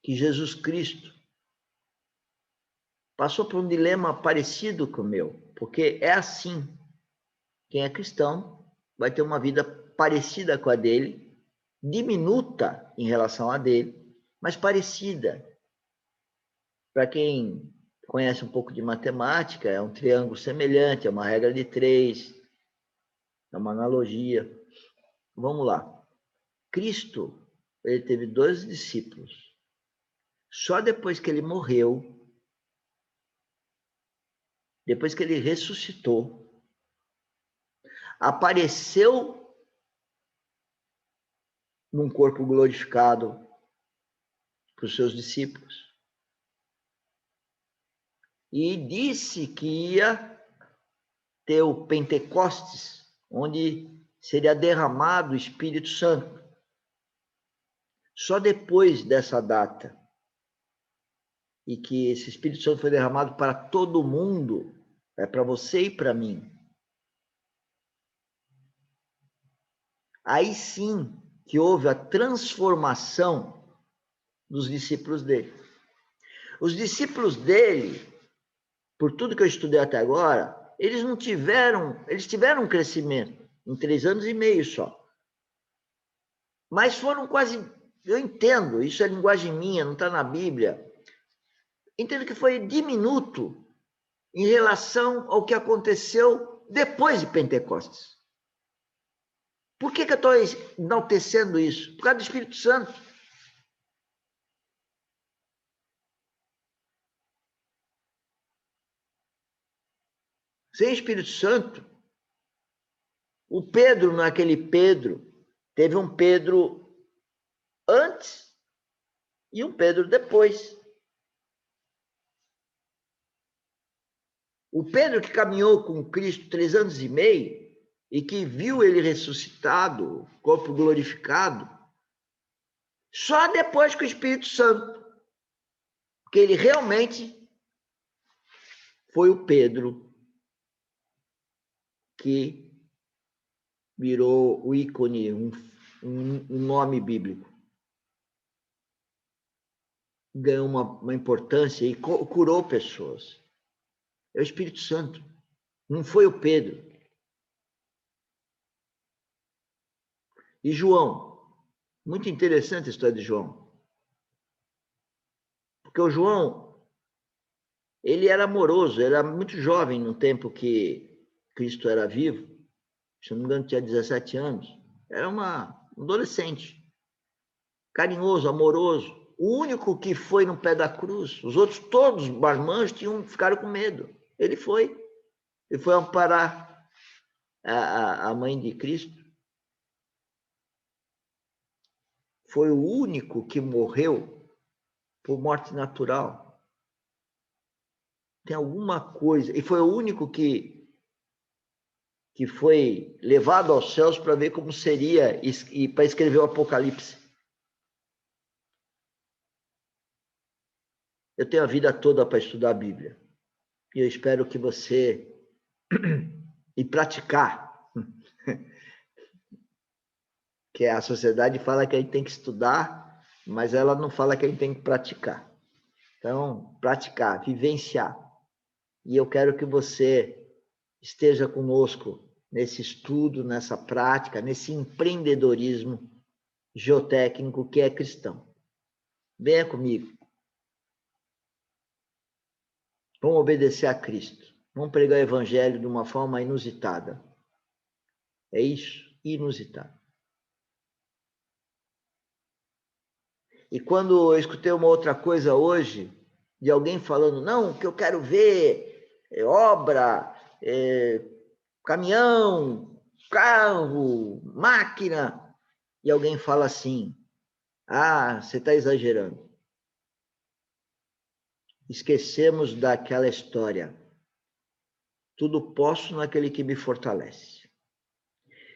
A: que Jesus Cristo passou por um dilema parecido com o meu, porque é assim, quem é cristão vai ter uma vida parecida com a dele, diminuta em relação a dele, mas parecida. Para quem conhece um pouco de matemática, é um triângulo semelhante, é uma regra de 3, é uma analogia. Vamos lá. Cristo, ele teve 2 discípulos. Só depois que ele morreu, depois que ele ressuscitou, apareceu num corpo glorificado para os seus discípulos e disse que ia ter o Pentecostes, onde seria derramado o Espírito Santo. Só depois dessa data, e que esse Espírito Santo foi derramado para todo mundo, é para você e para mim. Aí sim que houve a transformação dos discípulos dele. Os discípulos dele, por tudo que eu estudei até agora, eles tiveram um crescimento em 3 anos e meio só. Mas foram quase, eu entendo, isso é linguagem minha, não está na Bíblia. Entendo que foi diminuto em relação ao que aconteceu depois de Pentecostes. Por que eu estou enaltecendo isso? Por causa do Espírito Santo. Sem Espírito Santo, o Pedro, naquele Pedro, teve um Pedro antes e um Pedro depois. O Pedro que caminhou com Cristo 3 anos e meio e que viu ele ressuscitado, corpo glorificado, só depois com o Espírito Santo, porque ele realmente foi o Pedro que virou o ícone, um nome bíblico. Ganhou uma importância e curou pessoas. É o Espírito Santo, não foi o Pedro. E João, muito interessante a história de João. Porque o João, ele era amoroso, era muito jovem no tempo que Cristo era vivo. Se não me engano, tinha 17 anos. Era um adolescente. Carinhoso, amoroso. O único que foi no pé da cruz, os outros todos, marmanjos, ficaram com medo. Ele foi amparar a mãe de Cristo. Foi o único que morreu por morte natural. Tem alguma coisa. E foi o único que foi levado aos céus para ver como seria e para escrever o Apocalipse. Eu tenho a vida toda para estudar a Bíblia. E eu espero que você e praticar. Que a sociedade fala que a gente tem que estudar, mas ela não fala que a gente tem que praticar. Então, praticar, vivenciar. E eu quero que você esteja conosco nesse estudo, nessa prática, nesse empreendedorismo geotécnico que é cristão. Venha comigo. Vamos obedecer a Cristo. Vamos pregar o evangelho de uma forma inusitada. É isso, inusitado. E quando eu escutei uma outra coisa hoje, de alguém falando, não, o que eu quero ver é obra, caminhão, carro, máquina, e alguém fala assim, você está exagerando. Esquecemos daquela história. Tudo posso naquele que me fortalece.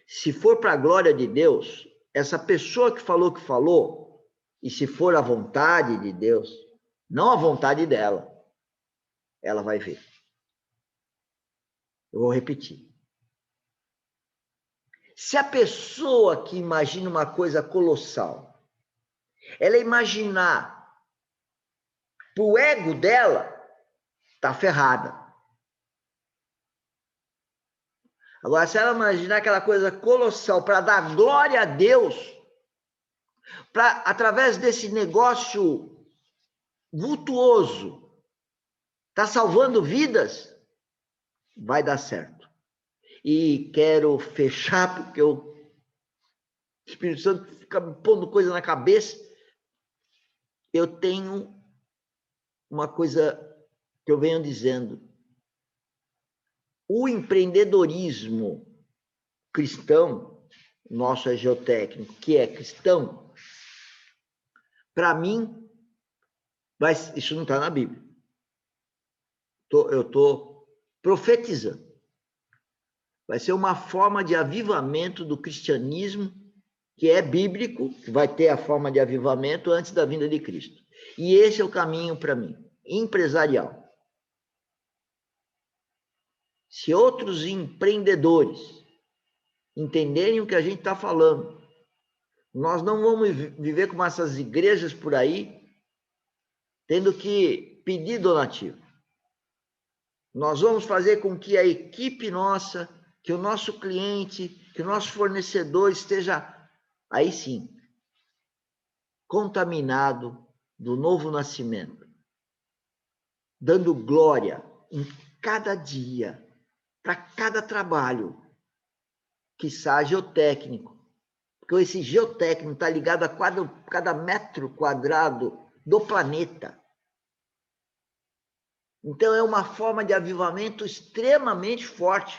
A: Se for para a glória de Deus, essa pessoa que falou, e se for a vontade de Deus, não a vontade dela, ela vai ver. Eu vou repetir. Se a pessoa que imagina uma coisa colossal, ela imaginar para o ego dela, está ferrada. Agora, se ela imaginar aquela coisa colossal para dar glória a Deus, para através desse negócio vultuoso, tá salvando vidas, vai dar certo. E quero fechar, porque o Espírito Santo fica me pondo coisa na cabeça. Eu tenho uma coisa que eu venho dizendo. O empreendedorismo cristão, nosso é geotécnico, que é cristão, para mim, isso não está na Bíblia. Eu estou profetizando. Vai ser uma forma de avivamento do cristianismo, que é bíblico, que vai ter a forma de avivamento antes da vinda de Cristo. E esse é o caminho para mim, empresarial. Se outros empreendedores entenderem o que a gente está falando, nós não vamos viver como essas igrejas por aí, tendo que pedir donativo. Nós vamos fazer com que a equipe nossa, que o nosso cliente, que o nosso fornecedor esteja, aí sim, contaminado do novo nascimento, dando glória em cada dia, para cada trabalho, quiçá geotécnico, porque esse geotécnico está ligado a cada metro quadrado do planeta. Então, é uma forma de avivamento extremamente forte.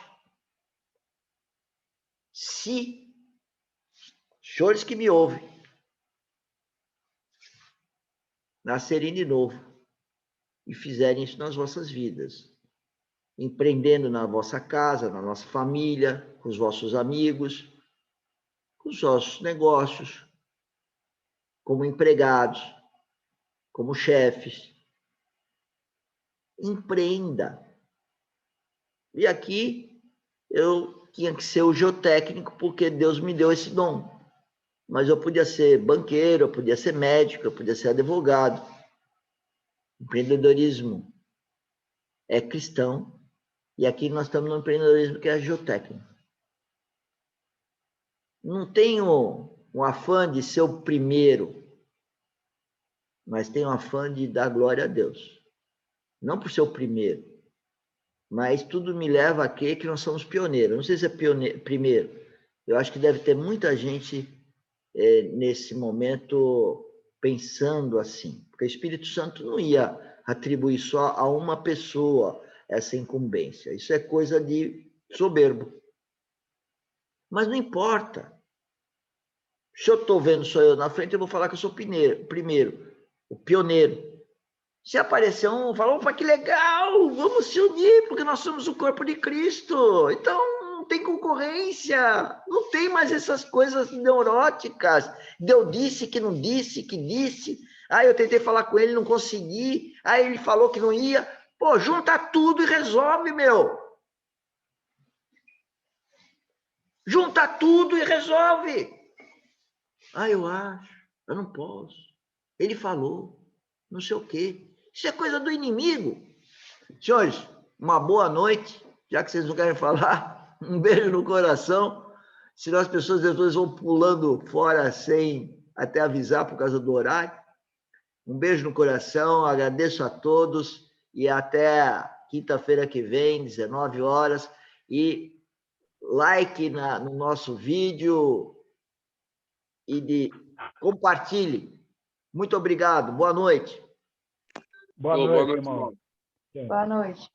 A: Se senhores que me ouvem nascerem de novo e fizerem isso nas vossas vidas, empreendendo na vossa casa, na nossa família, com os vossos amigos, com os vossos negócios, como empregados, como chefes. Empreenda. E aqui eu tinha que ser o geotécnico, porque Deus me deu esse dom. Mas eu podia ser banqueiro, eu podia ser médico, eu podia ser advogado. Empreendedorismo é cristão, e aqui nós estamos no empreendedorismo que é geotécnico. Não tenho um afã de ser o primeiro, mas tenho um afã de dar glória a Deus. Não por ser o primeiro, mas tudo me leva a que nós somos pioneiros. Não sei se é primeiro. Eu acho que deve ter muita gente nesse momento pensando assim, porque o Espírito Santo não ia atribuir só a uma pessoa essa incumbência. Isso é coisa de soberbo. Mas não importa. Se eu estou vendo só eu na frente, eu vou falar que eu sou primeiro, o pioneiro. Se aparecer um, fala, opa, que legal, vamos se unir, porque nós somos o corpo de Cristo. Então, não tem concorrência, não tem mais essas coisas neuróticas. Eu disse que não disse, que disse. Eu tentei falar com ele, não consegui. Ele falou que não ia. Pô, junta tudo e resolve, meu. Junta tudo e resolve. Eu acho, eu não posso. Ele falou, não sei o quê. Isso é coisa do inimigo. Senhores, uma boa noite, já que vocês não querem falar, um beijo no coração. Senão as pessoas depois vão pulando fora sem até avisar por causa do horário. Um beijo no coração, agradeço a todos e até quinta-feira que vem, 19 horas. E like no nosso vídeo e compartilhe. Muito obrigado, boa noite.
B: Boa noite, irmão.
C: Boa noite.